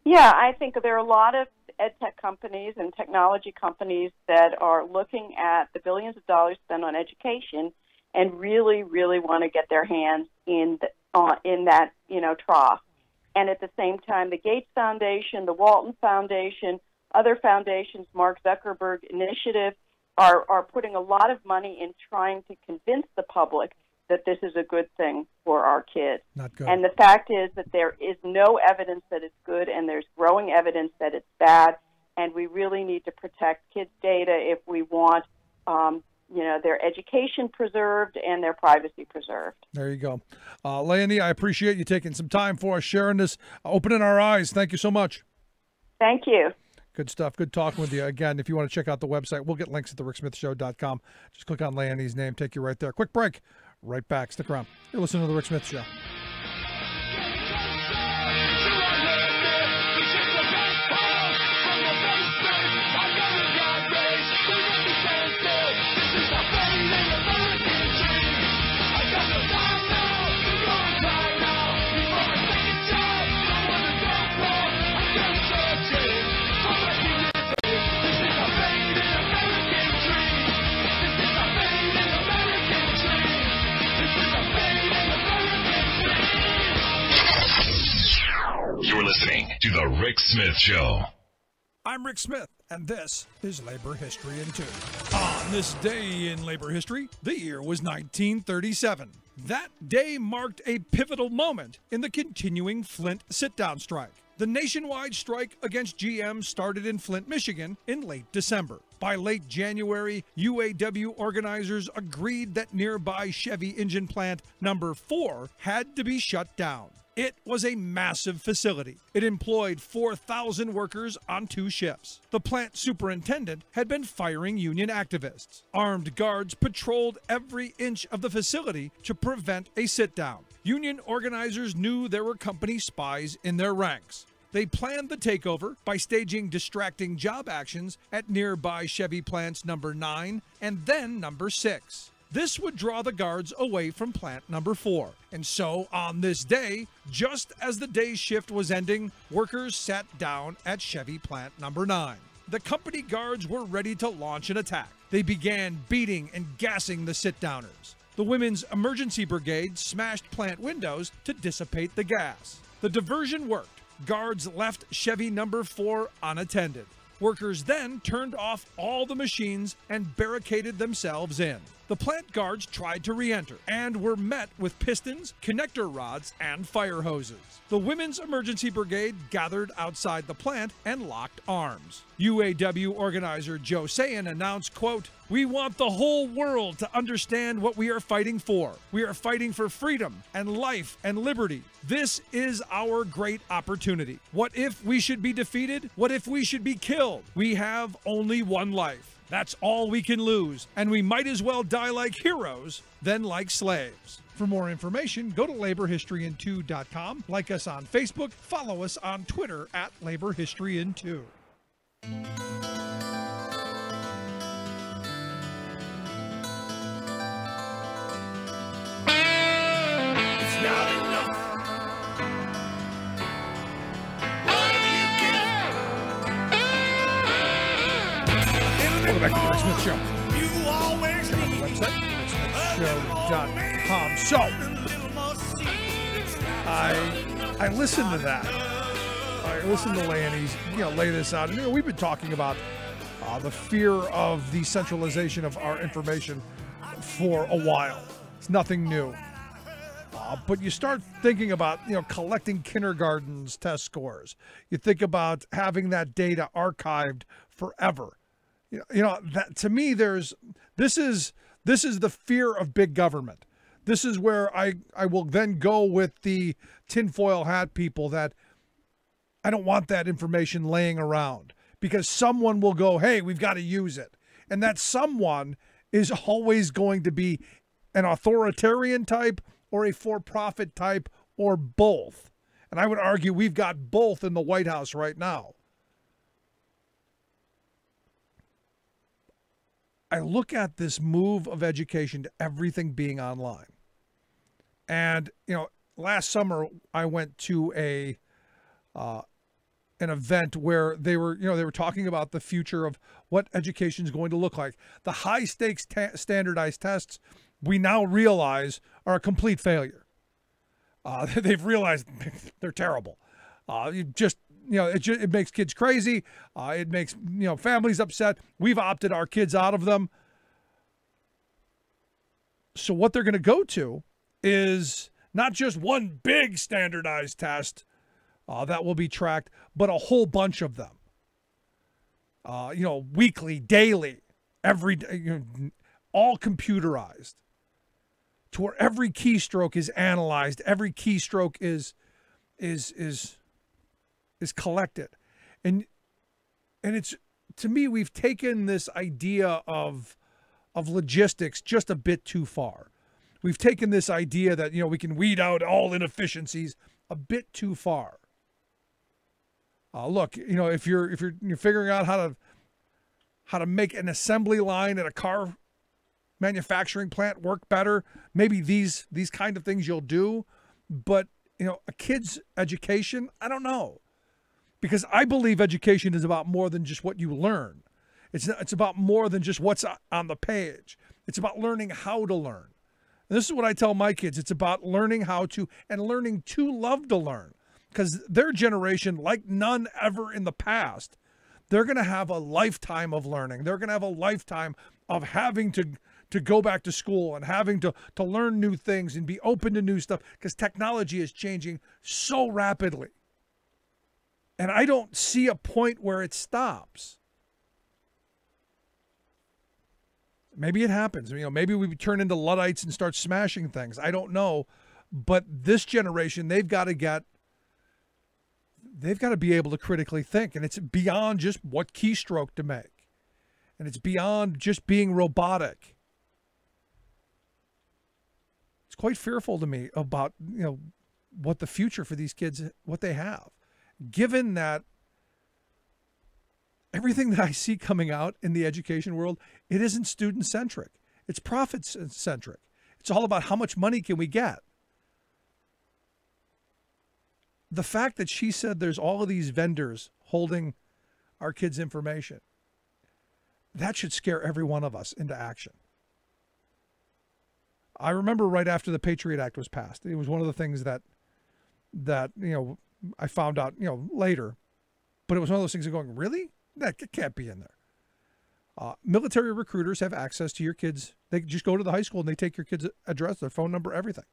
Yeah, I think there are a lot of ed tech companies and technology companies that are looking at the billions of dollars spent on education and really, really want to get their hands in that trough. And at the same time, the Gates Foundation, the Walton Foundation, other foundations, Mark Zuckerberg Initiative, are putting a lot of money in trying to convince the public that this is a good thing for our kids. Not good. And the fact is that there is no evidence that it's good, and there's growing evidence that it's bad, and we really need to protect kids' data if we want their education preserved and their privacy preserved. There you go. Leonie, I appreciate you taking some time for us, sharing this, opening our eyes. Thank you so much. Thank you. Good stuff. Good talking with you. Again, if you want to check out the website, we'll get links at thericksmithshow.com. Just click on Leonie's name, take you right there. Quick break. Right back. Stick around. You're listening to The Rick Smith Show. You're listening to The Rick Smith Show. I'm Rick Smith, and this is Labor History in 2. On this day in labor history, the year was 1937. That day marked a pivotal moment in the continuing Flint sit-down strike. The nationwide strike against GM started in Flint, Michigan in late December. By late January, UAW organizers agreed that nearby Chevy engine plant number 4 had to be shut down. It was a massive facility. It employed 4,000 workers on 2 shifts. The plant superintendent had been firing union activists. Armed guards patrolled every inch of the facility to prevent a sit-down. Union organizers knew there were company spies in their ranks. They planned the takeover by staging distracting job actions at nearby Chevy plants number 9 and then number 6. This would draw the guards away from plant number 4. And so, on this day, just as the day's shift was ending, workers sat down at Chevy plant number 9. The company guards were ready to launch an attack. They began beating and gassing the sit-downers. The Women's Emergency Brigade smashed plant windows to dissipate the gas. The diversion worked. Guards left Chevy number 4 unattended. Workers then turned off all the machines and barricaded themselves in. The plant guards tried to re-enter and were met with pistons, connector rods, and fire hoses. The Women's Emergency Brigade gathered outside the plant and locked arms. UAW organizer Joe Sayan announced, quote, "We want the whole world to understand what we are fighting for. We are fighting for freedom and life and liberty. This is our great opportunity. What if we should be defeated? What if we should be killed? We have only one life. That's all we can lose, and we might as well die like heroes than like slaves." For more information, go to laborhistoryin2.com, like us on Facebook, follow us on Twitter at laborhistoryin2. It's not enough. Welcome back to the Rick Smith Show. Check out the website, ricksmithshow.com. So, I listened to that. I listened to Leonie's, lay this out. And, we've been talking about the fear of the centralization of our information for a while. It's nothing new. But you start thinking about, collecting kindergarten's test scores. You think about having that data archived forever. That to me, this is the fear of big government. This is where I will then go with the tinfoil hat people that I don't want that information laying around because someone will go, hey, we've got to use it. And that someone is always going to be an authoritarian type or a for-profit type or both. And I would argue we've got both in the White House right now. I look at this move of education to everything being online. And, last summer I went to a an event where they were talking about the future of what education is going to look like. The high stakes standardized tests, we now realize, are a complete failure. They've realized they're terrible. It makes kids crazy. It makes families upset. We've opted our kids out of them. So what they're going to go to is not just one big standardized test that will be tracked, but a whole bunch of them. Weekly, daily, every day, all computerized, to where every keystroke is analyzed, every keystroke is collected, and it's, to me, we've taken this idea of logistics just a bit too far. We've taken this idea that we can weed out all inefficiencies a bit too far. Look, if you're figuring out how to make an assembly line at a car manufacturing plant work better, maybe these kind of things you'll do. But a kid's education, I don't know, because I believe education is about more than just what you learn. It's about more than just what's on the page. It's about learning how to learn. And this is what I tell my kids. It's about learning how to, and learning to love to learn. Because their generation, like none ever in the past, they're going to have a lifetime of learning. They're going to have a lifetime of having to go back to school and having to learn new things and be open to new stuff, because technology is changing so rapidly. And I don't see a point where it stops. Maybe it happens. Maybe we turn into Luddites and start smashing things. I don't know. But this generation, they've got to be able to critically think. And it's beyond just what keystroke to make. And it's beyond just being robotic. It's quite fearful to me about, what the future for these kids, what they have. Given that everything that I see coming out in the education world, it isn't student-centric. It's profit-centric. It's all about how much money can we get. The fact that she said there's all of these vendors holding our kids' information, that should scare every one of us into action. I remember right after the Patriot Act was passed, it was one of the things that I found out, later, but it was one of those things of going, really? That can't be in there. Military recruiters have access to your kids. They just go to the high school and they take your kid's address, their phone number, everything.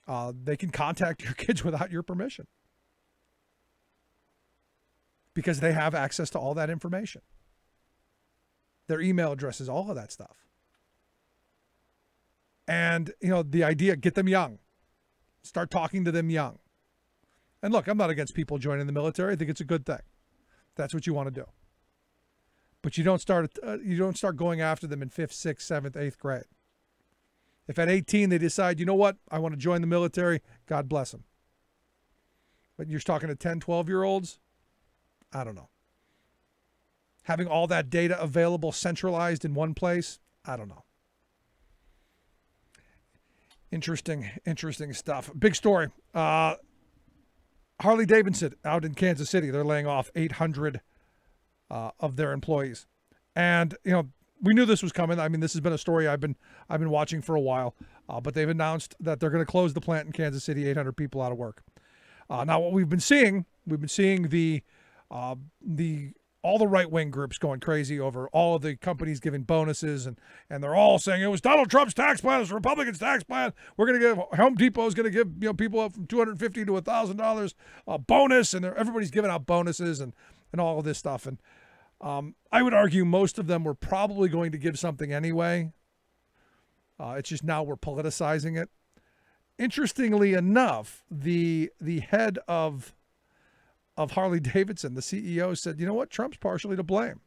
They can contact your kids without your permission because they have access to all that information. Their email addresses, all of that stuff. And, the idea, get them young. Start talking to them young. And look, I'm not against people joining the military. I think it's a good thing. That's what you want to do. But you don't start going after them in 5th, 6th, 7th, 8th grade. If at 18 they decide, you know what, I want to join the military, God bless them. But you're talking to 10, 12-year-olds, I don't know. Having all that data available, centralized in one place, I don't know. Interesting stuff. Big story. Harley Davidson out in Kansas City, they're laying off 800 of their employees. And, we knew this was coming. I mean, this has been a story I've been watching for a while, but they've announced that they're going to close the plant in Kansas City, 800 people out of work. Now, what we've been seeing the all the right-wing groups going crazy over all of the companies giving bonuses, and they're all saying it was Donald Trump's tax plan, it was Republicans' tax plan. We're going to give, Home Depot is going to give people up from $250 to $1,000 a bonus, and everybody's giving out bonuses and all of this stuff. And I would argue most of them were probably going to give something anyway. It's just now we're politicizing it. Interestingly enough, the head of Harley Davidson, the CEO, said, you know what, Trump's partially to blame.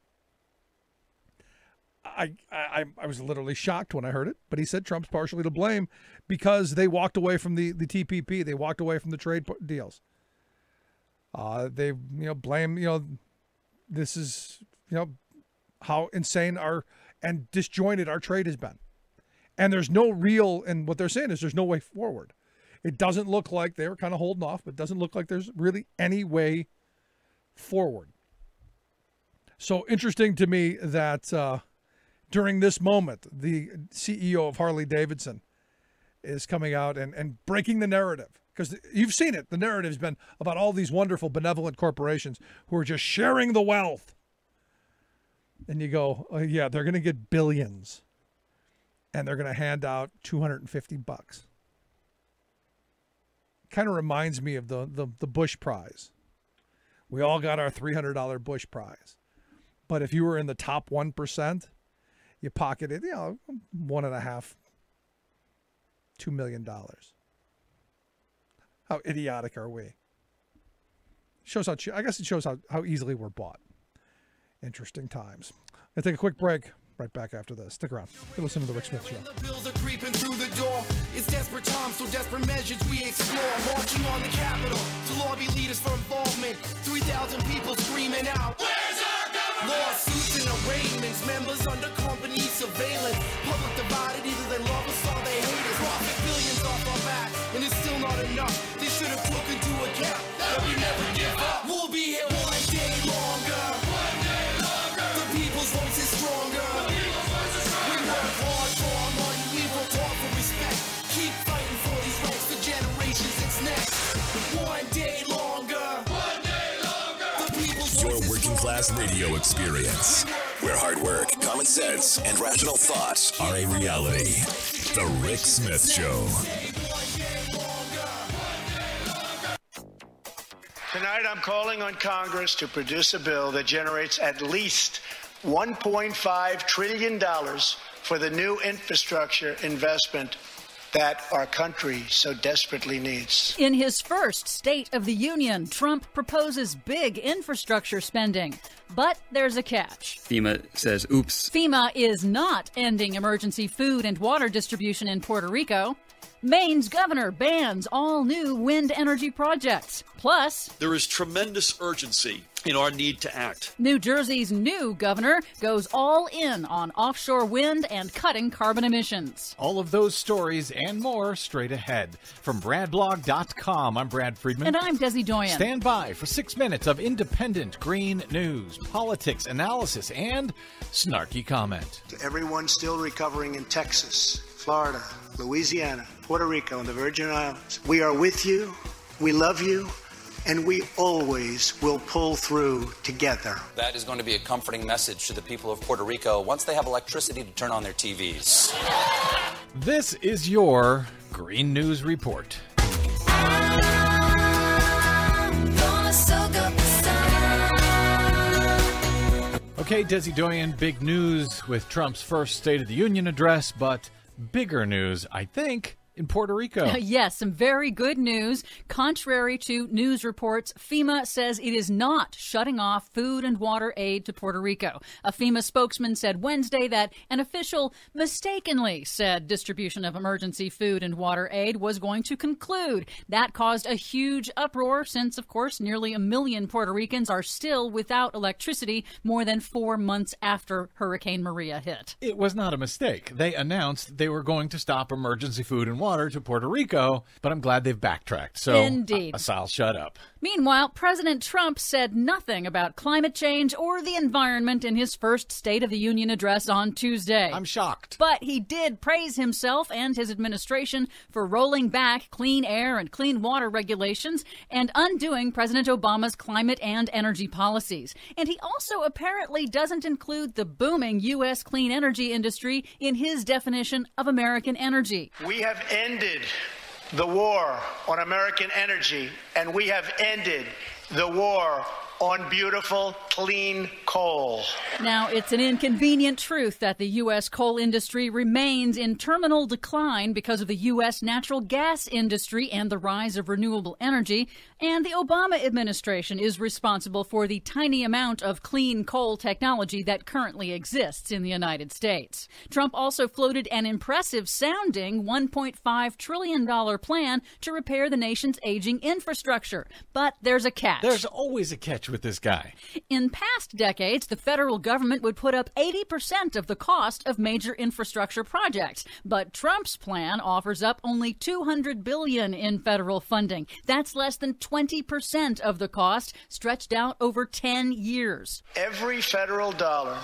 I was literally shocked when I heard it, but he said Trump's partially to blame because they walked away from the TPP. They walked away from the trade deals. They blame, this is, how insane and disjointed our trade has been. And there's no real, and what they're saying is there's no way forward. It doesn't look like, they were kind of holding off, but it doesn't look like there's really any way forward. So interesting to me that during this moment, the CEO of Harley-Davidson is coming out and breaking the narrative. Because you've seen it. The narrative's been about all these wonderful, benevolent corporations who are just sharing the wealth. And you go, oh, yeah, they're going to get billions. And they're going to hand out $250. Kind of reminds me of the Bush Prize. We all got our $300 Bush Prize. But if you were in the top 1%, you pocketed, $1.5, $2 million. How idiotic are we? Shows how I guess it shows how easily we're bought. Interesting times. I'll take a quick break. Right back after this. Stick around. You listen to the Rick Smith Show. The bills are creeping through the door. It's desperate times, so desperate measures we explore. Marching on the Capitol to lobby leaders for involvement. 3,000 people screaming out, "Where's our government?" Lawsuits and arraignments, members under company surveillance. Public divided, either they love us or they hate us. Profit billions off our back, and it's still not enough. They should have took into account that we never give up. We'll be here one day longer. One day longer. The people's voice is stronger. Your working class radio experience, where hard work, common sense, and rational thought are a reality. The Rick Smith Show. Tonight I'm calling on Congress to produce a bill that generates at least $1.5 trillion for the new infrastructure investment that our country so desperately needs. In his first State of the Union, Trump proposes big infrastructure spending. But there's a catch. FEMA says, oops. FEMA is not ending emergency food and water distribution in Puerto Rico. Maine's governor bans all new wind energy projects. Plus, there is tremendous urgency in our need to act. New Jersey's new governor goes all in on offshore wind and cutting carbon emissions. All of those stories and more straight ahead. From BradBlog.com, I'm Brad Friedman. And I'm Desi Doyen. Stand by for 6 minutes of independent green news, politics, analysis, and snarky comment. To everyone still recovering in Texas, Florida, Louisiana, Puerto Rico, and the Virgin Islands, we are with you, we love you, and we always will pull through together. That is going to be a comforting message to the people of Puerto Rico once they have electricity to turn on their TVs. This is your Green News Report. Okay, Desi Doyen, big news with Trump's first State of the Union address, but bigger news, I think, in Puerto Rico. Yes, some very good news. Contrary to news reports, FEMA says it is not shutting off food and water aid to Puerto Rico. A FEMA spokesman said Wednesday that an official mistakenly said distribution of emergency food and water aid was going to conclude. That caused a huge uproar since, of course, nearly 1 million Puerto Ricans are still without electricity more than 4 months after Hurricane Maria hit. It was not a mistake. They announced they were going to stop emergency food and water to Puerto Rico, but I'm glad they've backtracked. So, indeed. I'll shut up. Meanwhile, President Trump said nothing about climate change or the environment in his first State of the Union address on Tuesday. I'm shocked. But he did praise himself and his administration for rolling back clean air and clean water regulations and undoing President Obama's climate and energy policies. And he also apparently doesn't include the booming U.S. clean energy industry in his definition of American energy. We have ended the war on American energy, and we have ended the war on beautiful, clean coal. Now, it's an inconvenient truth that the U.S. coal industry remains in terminal decline because of the U.S. natural gas industry and the rise of renewable energy, and the Obama administration is responsible for the tiny amount of clean coal technology that currently exists in the United States. Trump also floated an impressive-sounding $1.5 trillion plan to repair the nation's aging infrastructure. But there's a catch. There's always a catch with this guy. In past decades, the federal government would put up 80% of the cost of major infrastructure projects. But Trump's plan offers up only $200 billion in federal funding. That's less than 20% of the cost, stretched out over 10 years. Every federal dollar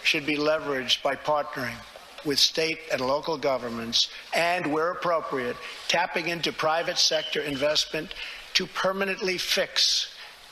should be leveraged by partnering with state and local governments and, where appropriate, tapping into private sector investment to permanently fix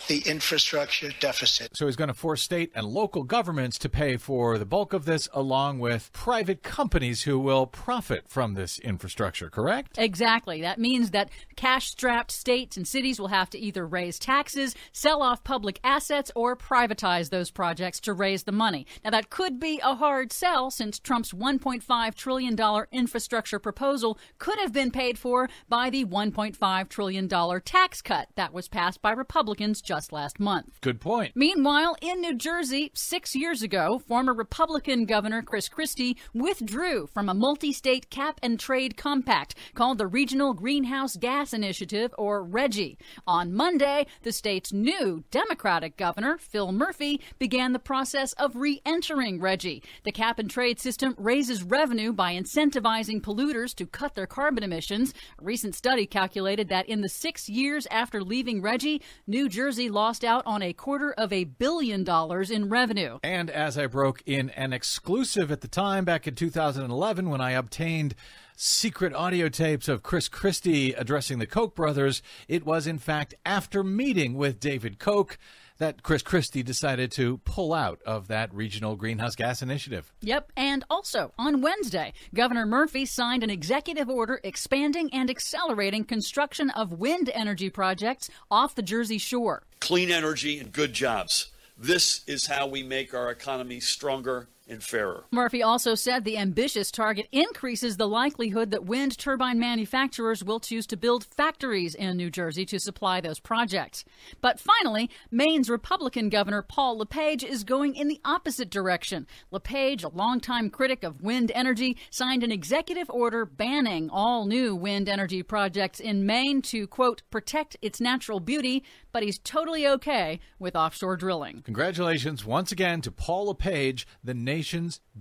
the infrastructure deficit. So he's going to force state and local governments to pay for the bulk of this, along with private companies who will profit from this infrastructure, correct? Exactly. That means that cash-strapped states and cities will have to either raise taxes, sell off public assets, or privatize those projects to raise the money. Now, that could be a hard sell, since Trump's $1.5 trillion infrastructure proposal could have been paid for by the $1.5 trillion tax cut that was passed by Republicans just last month. Good point. Meanwhile, in New Jersey, 6 years ago, former Republican Governor Chris Christie withdrew from a multi-state cap-and-trade compact called the Regional Greenhouse Gas Initiative, or RGGI. On Monday, the state's new Democratic governor, Phil Murphy, began the process of re-entering RGGI. The cap-and-trade system raises revenue by incentivizing polluters to cut their carbon emissions. A recent study calculated that in the 6 years after leaving RGGI, New Jersey lost out on $250 million in revenue. And as I broke in an exclusive at the time back in 2011 when I obtained secret audio tapes of Chris Christie addressing the Koch brothers, it was in fact after meeting with David Koch that Chris Christie decided to pull out of that regional greenhouse gas initiative. Yep, and also on Wednesday, Governor Murphy signed an executive order expanding and accelerating construction of wind energy projects off the Jersey Shore. Clean energy and good jobs. This is how we make our economy stronger and fairer. Murphy also said the ambitious target increases the likelihood that wind turbine manufacturers will choose to build factories in New Jersey to supply those projects. But finally, Maine's Republican Governor Paul LePage is going in the opposite direction. LePage, a longtime critic of wind energy, signed an executive order banning all new wind energy projects in Maine to, quote, protect its natural beauty, but he's totally okay with offshore drilling. Congratulations once again to Paul LePage, the nation's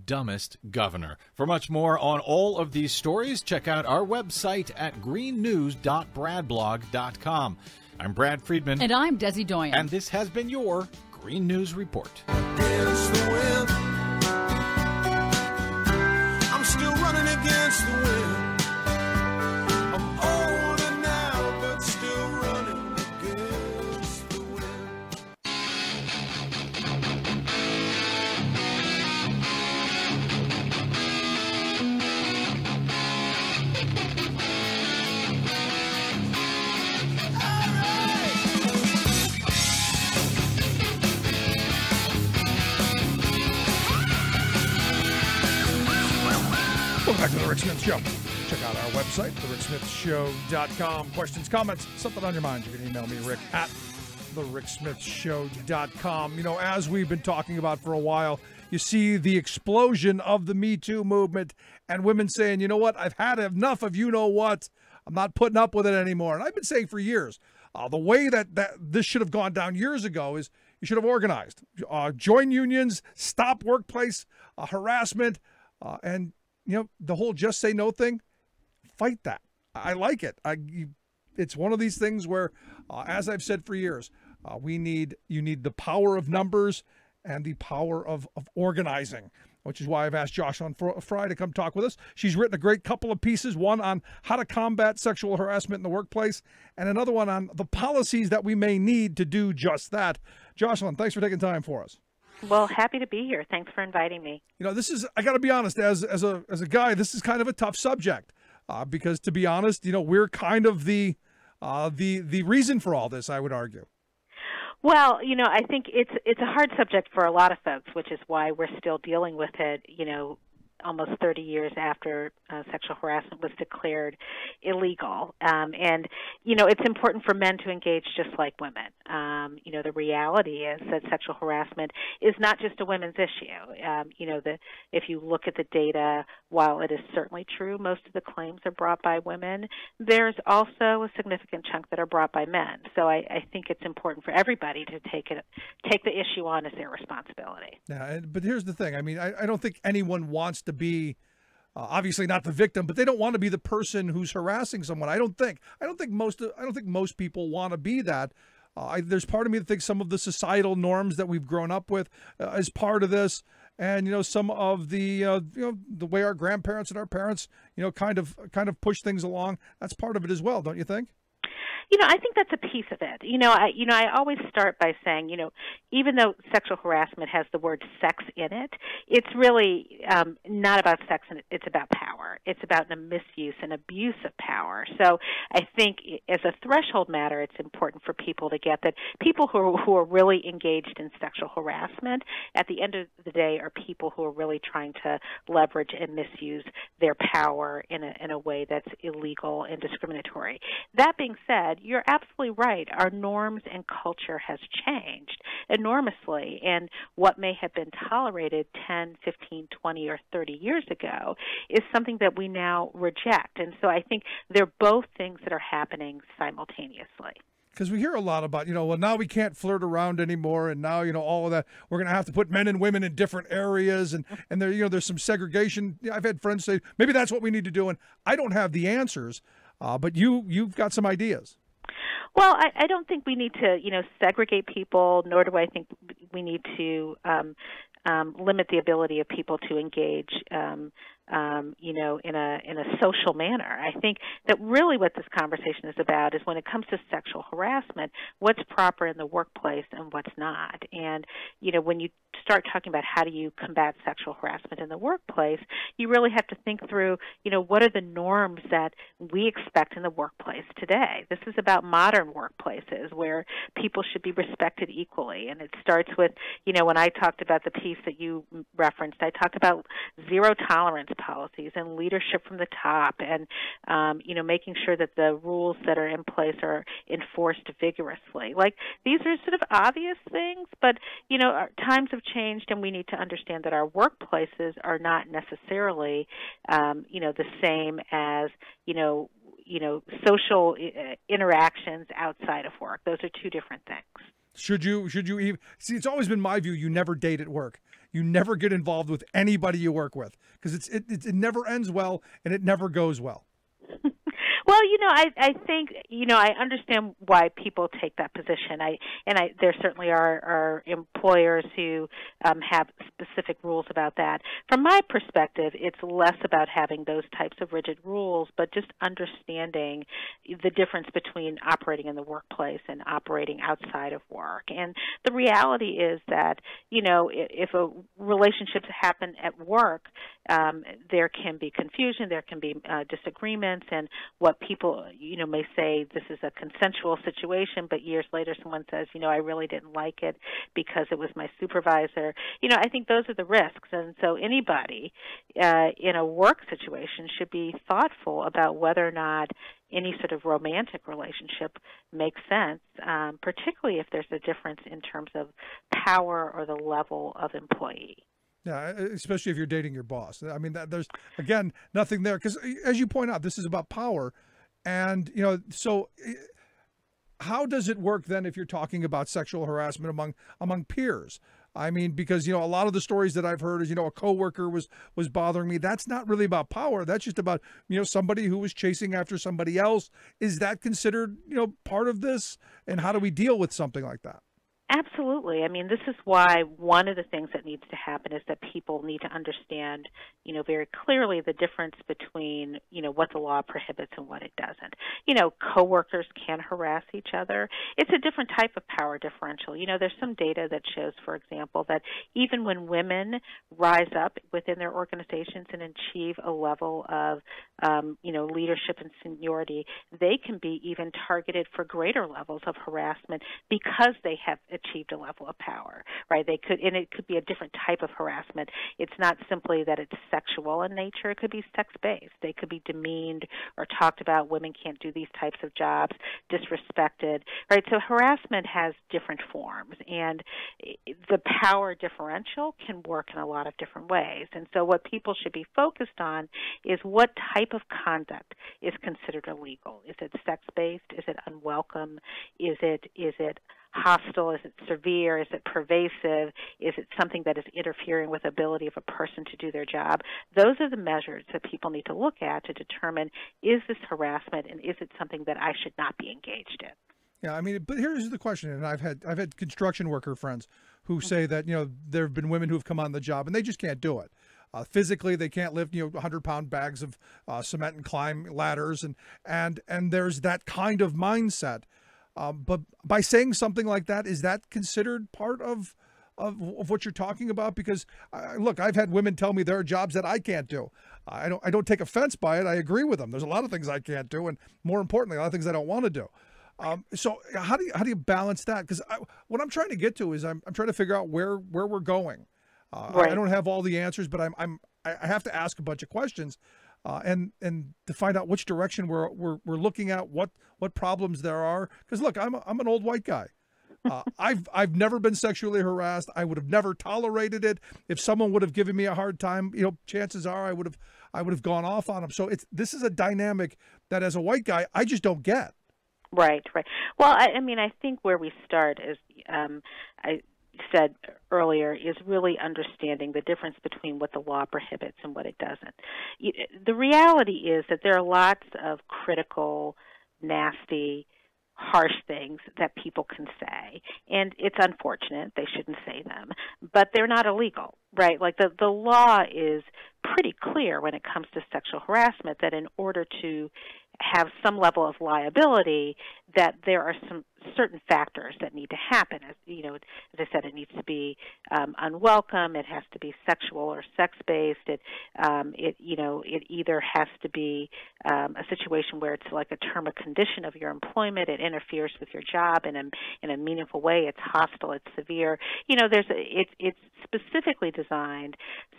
dumbest governor. For much more on all of these stories, check out our website at greennews.bradblog.com. I'm Brad Friedman. And I'm Desi Doyen. And this has been your Green News Report. Against the wind. I'm still running against the wind. I'm older now, but still running against the wind. Welcome back to The Rick Smith Show. Check out our website, thericksmithshow.com. Questions, comments, something on your mind, you can email me, Rick, at thericksmithshow.com. You know, as we've been talking about for a while, you see the explosion of the Me Too movement and women saying, you know what, I've had enough of you know what. I'm not putting up with it anymore. And I've been saying for years, the way that this should have gone down years ago is you should have organized. Join unions, stop workplace harassment, and you know, the whole just say no thing, fight that. I like it. It's one of these things where, as I've said for years, you need the power of numbers and the power of organizing, which is why I've asked Josh on Fry to come talk with us. She's written a great couple of pieces, one on how to combat sexual harassment in the workplace and another one on the policies that we may need to do just that. Jocelyn, thanks for taking time for us. Well, happy to be here. Thanks for inviting me. You know, this is, I got to be honest, as a guy, this is kind of a tough subject because, to be honest, you know, we're kind of the reason for all this, I would argue. Well, you know, I think it's a hard subject for a lot of folks, which is why we're still dealing with it, you know, almost 30 years after sexual harassment was declared illegal. And, you know, it's important for men to engage just like women. You know, the reality is that sexual harassment is not just a women's issue. You know, if you look at the data, while it is certainly true most of the claims are brought by women, there's also a significant chunk that are brought by men. So I think it's important for everybody to take the issue on as their responsibility. Yeah, but here's the thing. I mean, I don't think anyone wants to be, obviously not the victim, but they don't want to be the person who's harassing someone. I don't think most people want to be that. There's part of me that thinks some of the societal norms that we've grown up with is part of this, and you know, some of the you know, the way our grandparents and our parents, you know, kind of push things along. That's part of it as well, don't you think? You know, I think that's a piece of it. I always start by saying, you know, even though sexual harassment has the word sex in it, it's really not about sex, and it's about power. It's about the misuse and abuse of power. So I think as a threshold matter, it's important for people to get that people who are really engaged in sexual harassment, at the end of the day, are people who are really trying to leverage and misuse their power in a way that's illegal and discriminatory. That being said, you're absolutely right. Our norms and culture has changed enormously, and what may have been tolerated 10, 15, 20, or 30 years ago is something that we now reject. And so I think they're both things that are happening simultaneously. Because we hear a lot about, you know, well, now we can't flirt around anymore, and now, you know, all of that, we're going to have to put men and women in different areas, and there, you know, there's some segregation. I've had friends say, maybe that's what we need to do, and I don't have the answers, but you've got some ideas. Well, I don't think we need to, you know, segregate people, nor do I think we need to limit the ability of people to engage, you know, in a social manner. I think that really what this conversation is about is when it comes to sexual harassment, what's proper in the workplace and what's not. And, you know, when you start talking about how do you combat sexual harassment in the workplace, you really have to think through, you know, what are the norms that we expect in the workplace today? This is about modern workplaces where people should be respected equally. And it starts with, you know, when I talked about the piece that you referenced, I talked about zero tolerance policies and leadership from the top, and you know, making sure that the rules that are in place are enforced vigorously. Like, these are sort of obvious things, but you know, our times have changed, and we need to understand that our workplaces are not necessarily you know, the same as you know, social interactions outside of work. Those are two different things. Should you even see? It's always been my view. You never date at work. You never get involved with anybody you work with, because it never ends well and it never goes well. Well, you know, I think, you know, I understand why people take that position. There certainly are employers who have specific rules about that. From my perspective, it's less about having those types of rigid rules, but just understanding the difference between operating in the workplace and operating outside of work. And the reality is that, you know, if a relationships happen at work, there can be confusion, there can be disagreements, and what people, you know, may say this is a consensual situation, but years later someone says, you know, I really didn't like it because it was my supervisor. You know, I think those are the risks. And so anybody in a work situation should be thoughtful about whether or not any sort of romantic relationship makes sense, particularly if there's a difference in terms of power or the level of employee. Yeah, especially if you're dating your boss. I mean, there's, again, nothing there. Because as you point out, this is about power. And, you know, so how does it work then if you're talking about sexual harassment among peers? I mean, because, you know, a lot of the stories that I've heard is, you know, a coworker was bothering me. That's not really about power. That's just about, you know, somebody who was chasing after somebody else. Is that considered, you know, part of this? And how do we deal with something like that? Absolutely. I mean, this is why one of the things that needs to happen is that people need to understand, you know, very clearly the difference between, you know, what the law prohibits and what it doesn't. You know, coworkers can harass each other. It's a different type of power differential. You know, there's some data that shows, for example, that even when women rise up within their organizations and achieve a level of, you know, leadership and seniority, they can be even targeted for greater levels of harassment because they have achieved a level of power, right? They could, and it could be a different type of harassment. It's not simply that it's sexual in nature. It could be sex-based. They could be demeaned or talked about. Women can't do these types of jobs, disrespected, right? So harassment has different forms, and the power differential can work in a lot of different ways. And so what people should be focused on is what type of conduct is considered illegal. Is it sex-based? Is it unwelcome? Is it hostile? Is it severe? Is it pervasive? Is it something that is interfering with the ability of a person to do their job? Those are the measures that people need to look at to determine, is this harassment, and is it something that I should not be engaged in? Yeah, I mean, but here's the question, and I've had construction worker friends who say that, you know, there have been women who have come on the job and they just can't do it. Physically, they can't lift, 100-pound bags of cement and climb ladders, and there's that kind of mindset. But by saying something like that, is that considered part of what you're talking about? Because look, I've had women tell me there are jobs that I can't do. I don't take offense by it. I agree with them. There's a lot of things I can't do, and more importantly, a lot of things I don't want to do. So how do you balance that? Because what I'm trying to get to is I'm trying to figure out where we're going. Right. I don't have all the answers, but I have to ask a bunch of questions, and to find out which direction we're looking at, what problems there are. Because look, I'm an old white guy. I've never been sexually harassed. I would have never tolerated it. If someone would have given me a hard time, chances are I would have gone off on them. So this is a dynamic that, as a white guy, I just don't get. Right. Well, I mean, I think where we start is, I said earlier, is really understanding the difference between what the law prohibits and what it doesn't. The reality is that there are lots of critical, nasty, harsh things that people can say, and it's unfortunate, they shouldn't say them, but they're not illegal, right? Like the law is pretty clear when it comes to sexual harassment that in order to have some level of liability, that there are some certain factors that need to happen. As I said, it needs to be unwelcome. It has to be sexual or sex-based. It either has to be a situation where it's like a term or condition of your employment. It interferes with your job in a meaningful way. It's hostile. It's severe. It's specifically designed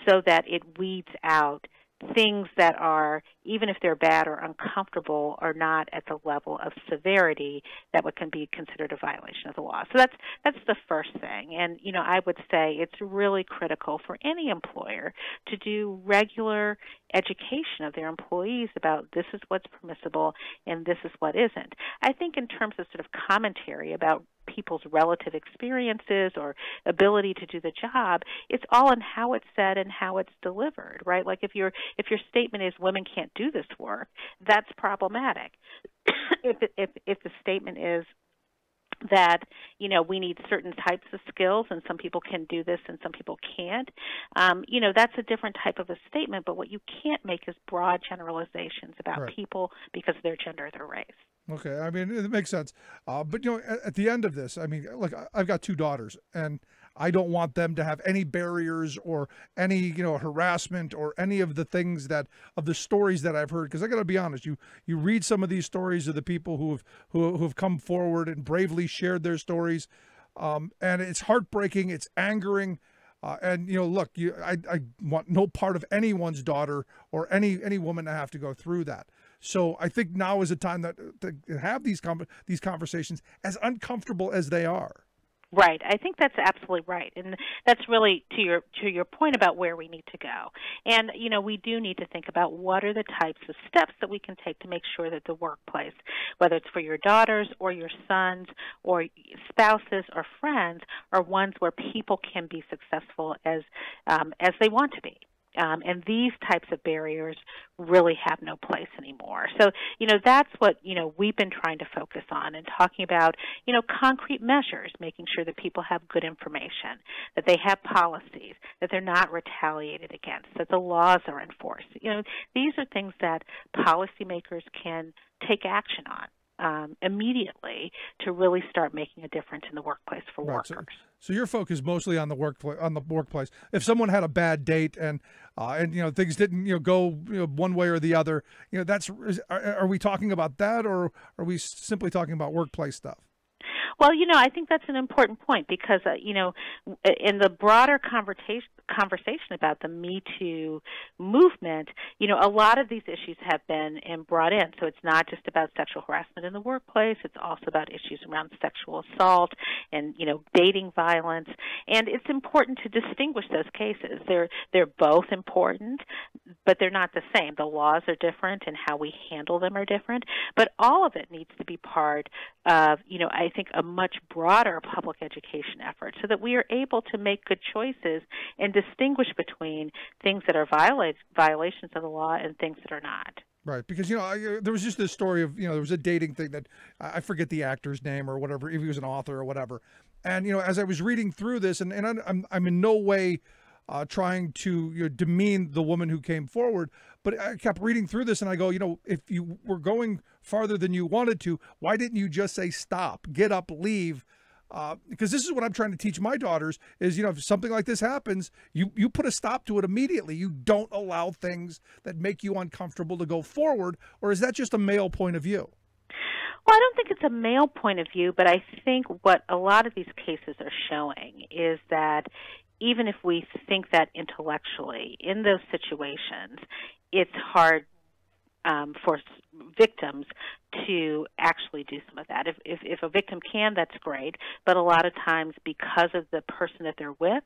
so that it weeds out things that are, even if they're bad or uncomfortable, are not at the level of severity that can be considered a violation of the law. So that's the first thing. And, I would say it's really critical for any employer to do regular education of their employees about this is what's permissible and this is what isn't. I think in terms of sort of commentary about people's relative experiences or ability to do the job, it's all in how it's said and how it's delivered, right? Like if your statement is women can't do this work, that's problematic. If the statement is that we need certain types of skills and some people can do this and some people can't, that's a different type of a statement. But what you can't make is broad generalizations about Right. people because of their gender or their race. Okay, I mean, it makes sense. But, at the end of this, I mean, look, I've got 2 daughters, and I don't want them to have any barriers or any, harassment or any of the things of the stories that I've heard. Because I got to be honest, you read some of these stories of the people who have come forward and bravely shared their stories, and it's heartbreaking, it's angering. And look, I want no part of anyone's daughter or any woman to have to go through that. So I think now is a time to have these conversations, as uncomfortable as they are. Right. I think that's absolutely right. And that's really to your point about where we need to go. And, we do need to think about what are the types of steps that we can take to make sure that the workplace, whether it's for your daughters or your sons or spouses or friends, are ones where people can be successful as they want to be. And these types of barriers really have no place anymore. So, that's what, we've been trying to focus on and talking about, concrete measures, making sure that people have good information, that they have policies, that they're not retaliated against, that the laws are enforced. These are things that policymakers can take action on immediately to really start making a difference in the workplace for workers. So your focus mostly on the workplace. If someone had a bad date and things didn't go one way or the other, are we talking about that, or are we simply talking about workplace stuff? Well, I think that's an important point because, in the broader conversation about the Me Too movement, a lot of these issues have been brought in. So it's not just about sexual harassment in the workplace. It's also about issues around sexual assault and, dating violence. And it's important to distinguish those cases. They're both important, but they're not the same. The laws are different and how we handle them are different. But all of it needs to be part of, I think, a much broader public education effort so that we are able to make good choices and distinguish between things that are violations of the law and things that are not. Right, because, there was just this story of, there was a dating thing that, I forget the actor's name or whatever, if he was an author or whatever. And, as I was reading through this, and I'm in no way trying to demean the woman who came forward, but I kept reading through this and I go, if you were going farther than you wanted to, why didn't you just say stop, get up, leave? Because this is what I'm trying to teach my daughters is, if something like this happens, you put a stop to it immediately. You don't allow things that make you uncomfortable to go forward, or is that just a male point of view? Well, I don't think it's a male point of view, but I think what a lot of these cases are showing is that even if we think that intellectually, in those situations, it's hard for victims to actually do some of that. If a victim can, that's great, but a lot of times because of the person that they're with,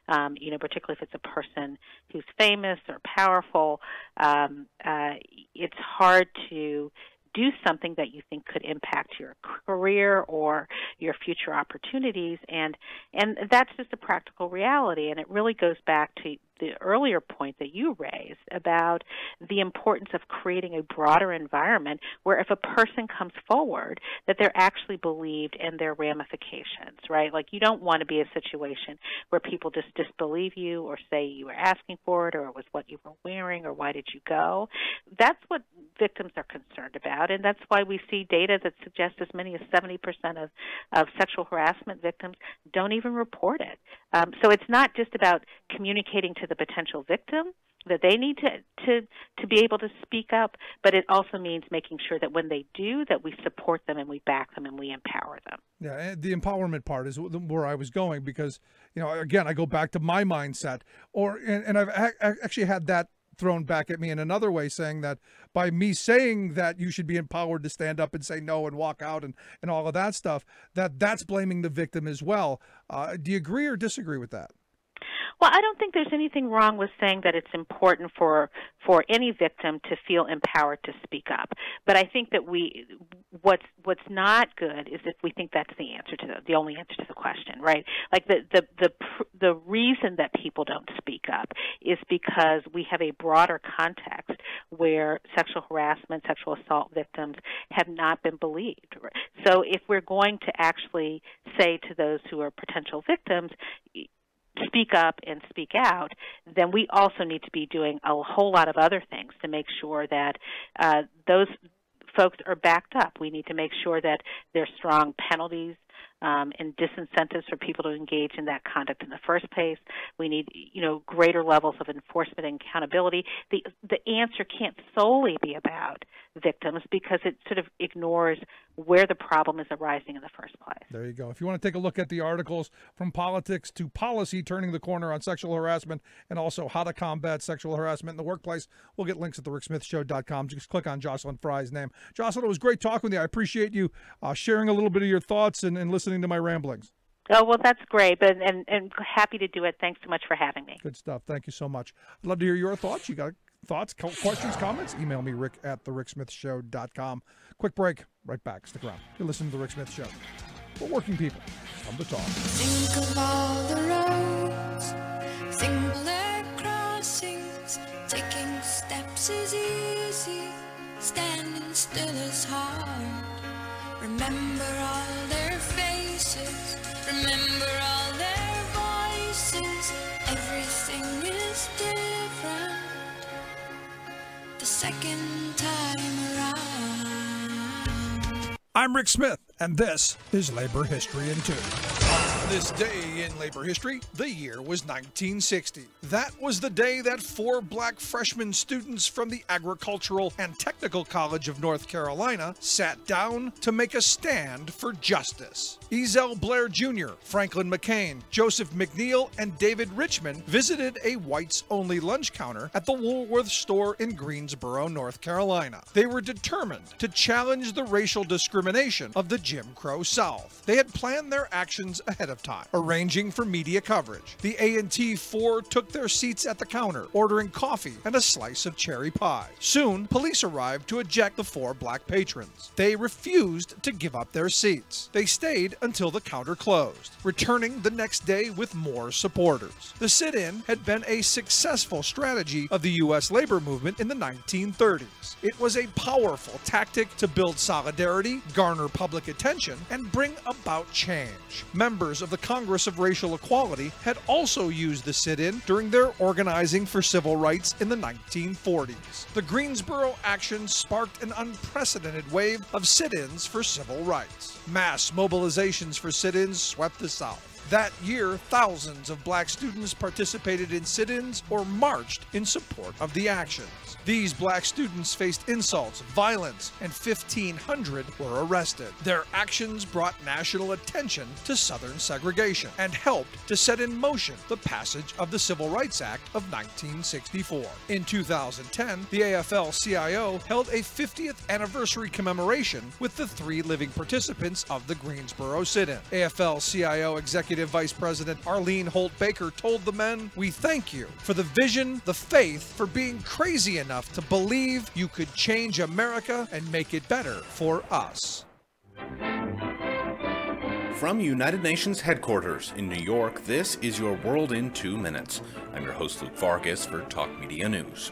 particularly if it's a person who's famous or powerful, it's hard to do something that you think could impact your career or your future opportunities, and that's just a practical reality. And it really goes back to the earlier point that you raised about the importance of creating a broader environment where if a person comes forward that they're actually believed in their ramifications, right? Like you don't want to be a situation where people just disbelieve you or say you were asking for it or it was what you were wearing or why did you go. That's what victims are concerned about, and that's why we see data that suggests as many as 70% of sexual harassment victims don't even report it. So it's not just about communicating to the potential victim that they need to be able to speak up, but it also means making sure that when they do, that we support them and we back them and we empower them. Yeah, and the empowerment part is where I was going because, again, I go back to my mindset, and I've actually had that thrown back at me in another way, saying that by me saying that you should be empowered to stand up and say no and walk out and all of that stuff, that's blaming the victim as well. Do you agree or disagree with that? Well, I don't think there's anything wrong with saying that it's important for any victim to feel empowered to speak up. But I think that what's not good is if we think that's the only answer to the question, right? Like the reason that people don't speak up is because we have a broader context where sexual harassment, sexual assault victims have not been believed. So if we're going to actually say to those who are potential victims, speak up and speak out, then we also need to be doing a whole lot of other things to make sure that those folks are backed up. We need to make sure that there's strong penalties and disincentives for people to engage in that conduct in the first place. We need, greater levels of enforcement and accountability. The answer can't solely be about victims because it sort of ignores where the problem is arising in the first place. There you go. If you want to take a look at the articles From Politics to Policy, Turning the Corner on Sexual Harassment, and also How to Combat Sexual Harassment in the Workplace, we'll get links at thericksmithshow.com. Just click on Jocelyn Frye's name. Jocelyn, it was great talking with you. I appreciate you sharing a little bit of your thoughts and listening to my ramblings. Oh, well, that's great, and happy to do it. Thanks so much for having me. Good stuff. Thank you so much. I'd love to hear your thoughts. You got thoughts, questions, comments? Email me, rick@thericksmithshow.com. Quick break. Right back. Stick around. You're listening to The Rick Smith Show. For working people. Come to talk. Think of all the roads, think of their crossings. Taking steps is easy, standing still is hard. Remember all their faces, remember all their voices. Everything is different the second time around. I'm Rick Smith, and this is Labor History in 2. This day In labor history, the year was 1960. That was the day that 4 black freshman students from the Agricultural and Technical College of North Carolina sat down to make a stand for justice. Ezell Blair Jr., Franklin McCain, Joseph McNeil, and David Richmond visited a whites-only lunch counter at the Woolworth store in Greensboro, North Carolina. They were determined to challenge the racial discrimination of the Jim Crow South. They had planned their actions ahead of time, arranging for media coverage. The A&T 4 took their seats at the counter, ordering coffee and a slice of cherry pie. Soon, police arrived to eject the 4 black patrons. They refused to give up their seats. They stayed until the counter closed, returning the next day with more supporters. The sit-in had been a successful strategy of the U.S. labor movement in the 1930s. It was a powerful tactic to build solidarity, garner public attention, and bring about change. Members of the Congress of Racial Equality had also used the sit-in during their organizing for civil rights in the 1940s. The Greensboro action sparked an unprecedented wave of sit-ins for civil rights. Mass mobilizations for sit-ins swept the South. That year, thousands of black students participated in sit-ins or marched in support of the actions. These black students faced insults, violence, and 1,500 were arrested. Their actions brought national attention to Southern segregation and helped to set in motion the passage of the Civil Rights Act of 1964. In 2010, the AFL-CIO held a 50th anniversary commemoration with the 3 living participants of the Greensboro sit-in. AFL-CIO Executive Vice President Arlene Holt Baker told the men, "We thank you for the vision, the faith, for being crazy enough to believe you could change America and make it better for us." From United Nations headquarters in New York, this is your World in 2 Minutes. I'm your host, Luke Vargas, for Talk Media News.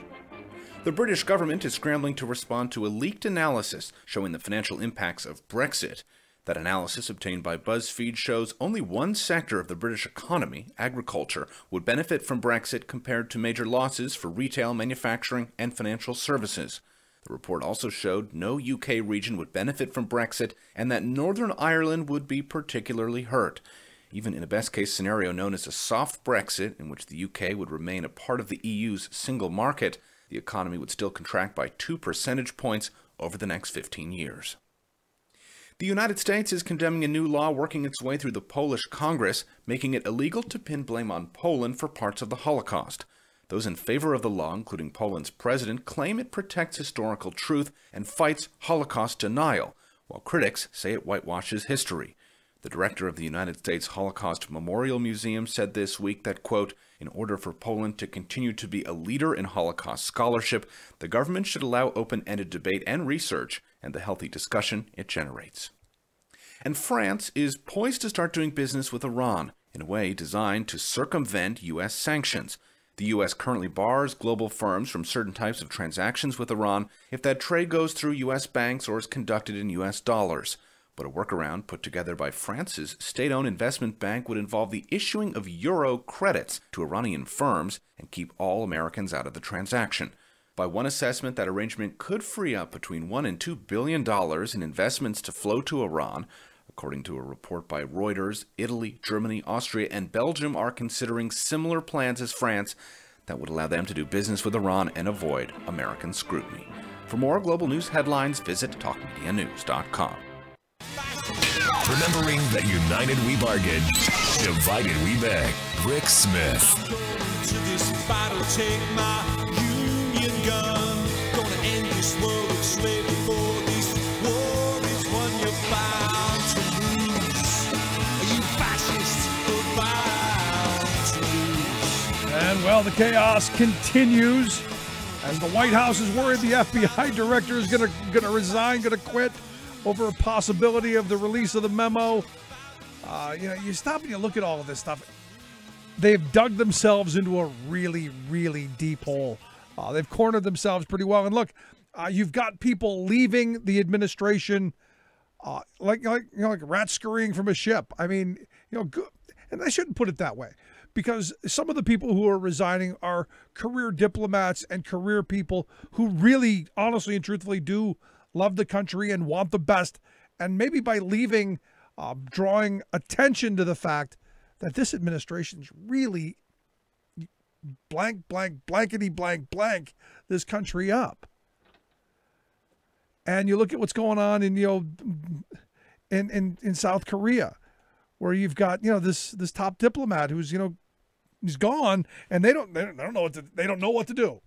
The British government is scrambling to respond to a leaked analysis showing the financial impacts of Brexit. That analysis, obtained by BuzzFeed, shows only one sector of the British economy, agriculture, would benefit from Brexit compared to major losses for retail, manufacturing, and financial services. The report also showed no UK region would benefit from Brexit and that Northern Ireland would be particularly hurt. Even in a best-case scenario known as a soft Brexit, in which the UK would remain a part of the EU's single market, the economy would still contract by 2 percentage points over the next 15 years. The United States is condemning a new law working its way through the Polish Congress, making it illegal to pin blame on Poland for parts of the Holocaust. Those in favor of the law, including Poland's president, claim it protects historical truth and fights Holocaust denial, while critics say it whitewashes history. The director of the United States Holocaust Memorial Museum said this week that, quote, "In order for Poland to continue to be a leader in Holocaust scholarship, the government should allow open-ended debate and research and the healthy discussion it generates." And France is poised to start doing business with Iran in a way designed to circumvent U.S. sanctions. The U.S. currently bars global firms from certain types of transactions with Iran if that trade goes through U.S. banks or is conducted in U.S. dollars. But a workaround put together by France's state-owned investment bank would involve the issuing of euro credits to Iranian firms and keep all Americans out of the transaction. By one assessment, that arrangement could free up between $1 and $2 billion in investments to flow to Iran. According to a report by Reuters, Italy, Germany, Austria, and Belgium are considering similar plans as France that would allow them to do business with Iran and avoid American scrutiny. For more global news headlines, visit TalkMediaNews.com. Remembering that united we bargain, divided we beg. Rick Smith. To this battle, take my Union gun. Gonna end this world of slavery before this war is won. You're bound to lose. You fascists are bound to lose. And well, the chaos continues as the White House is worried the FBI director is going to resign, going to quit over a possibility of the release of the memo. You stop and you look at all of this stuff. They've dug themselves into a really, really deep hole. They've cornered themselves pretty well. And look, you've got people leaving the administration like rats scurrying from a ship. I mean, and I shouldn't put it that way, because some of the people who are resigning are career diplomats and career people who really, honestly and truthfully do love the country and want the best. And maybe by leaving, drawing attention to the fact that this administration's really blankety blank this country up. And you look at what's going on in in South Korea, where you've got this top diplomat who's he's gone, and they don't know what to do.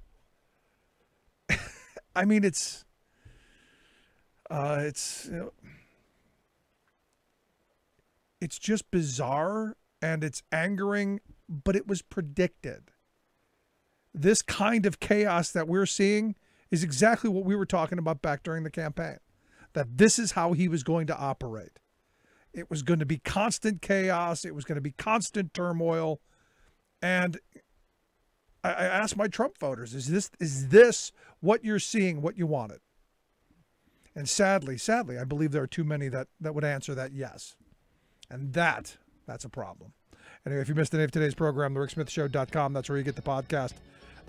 I mean, it's just bizarre, and it's angering, but it was predicted. This kind of chaos that we're seeing is exactly what we were talking about back during the campaign, that this is how he was going to operate. It was going to be constant chaos. It was going to be constant turmoil. And I asked my Trump voters, is this what you're seeing, what you wanted? And sadly, I believe there are too many that would answer that yes. And that's a problem. Anyway, if you missed any of today's program, thericksmithshow.com, that's where you get the podcast.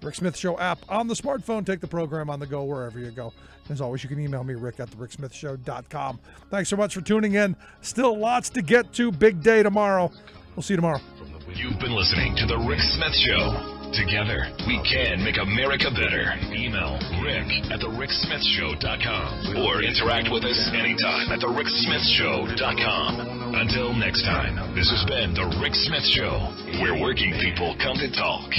The Rick Smith Show app on the smartphone. Take the program on the go wherever you go. As always, you can email me, rick@thericksmithshow.com. Thanks so much for tuning in. Still lots to get to. Big day tomorrow. We'll see you tomorrow. You've been listening to The Rick Smith Show. Together, we can make America better. Email rick@thericksmithshow.com or interact with us anytime at thericksmithshow.com. Until next time, this has been The Rick Smith Show, where working people come to talk.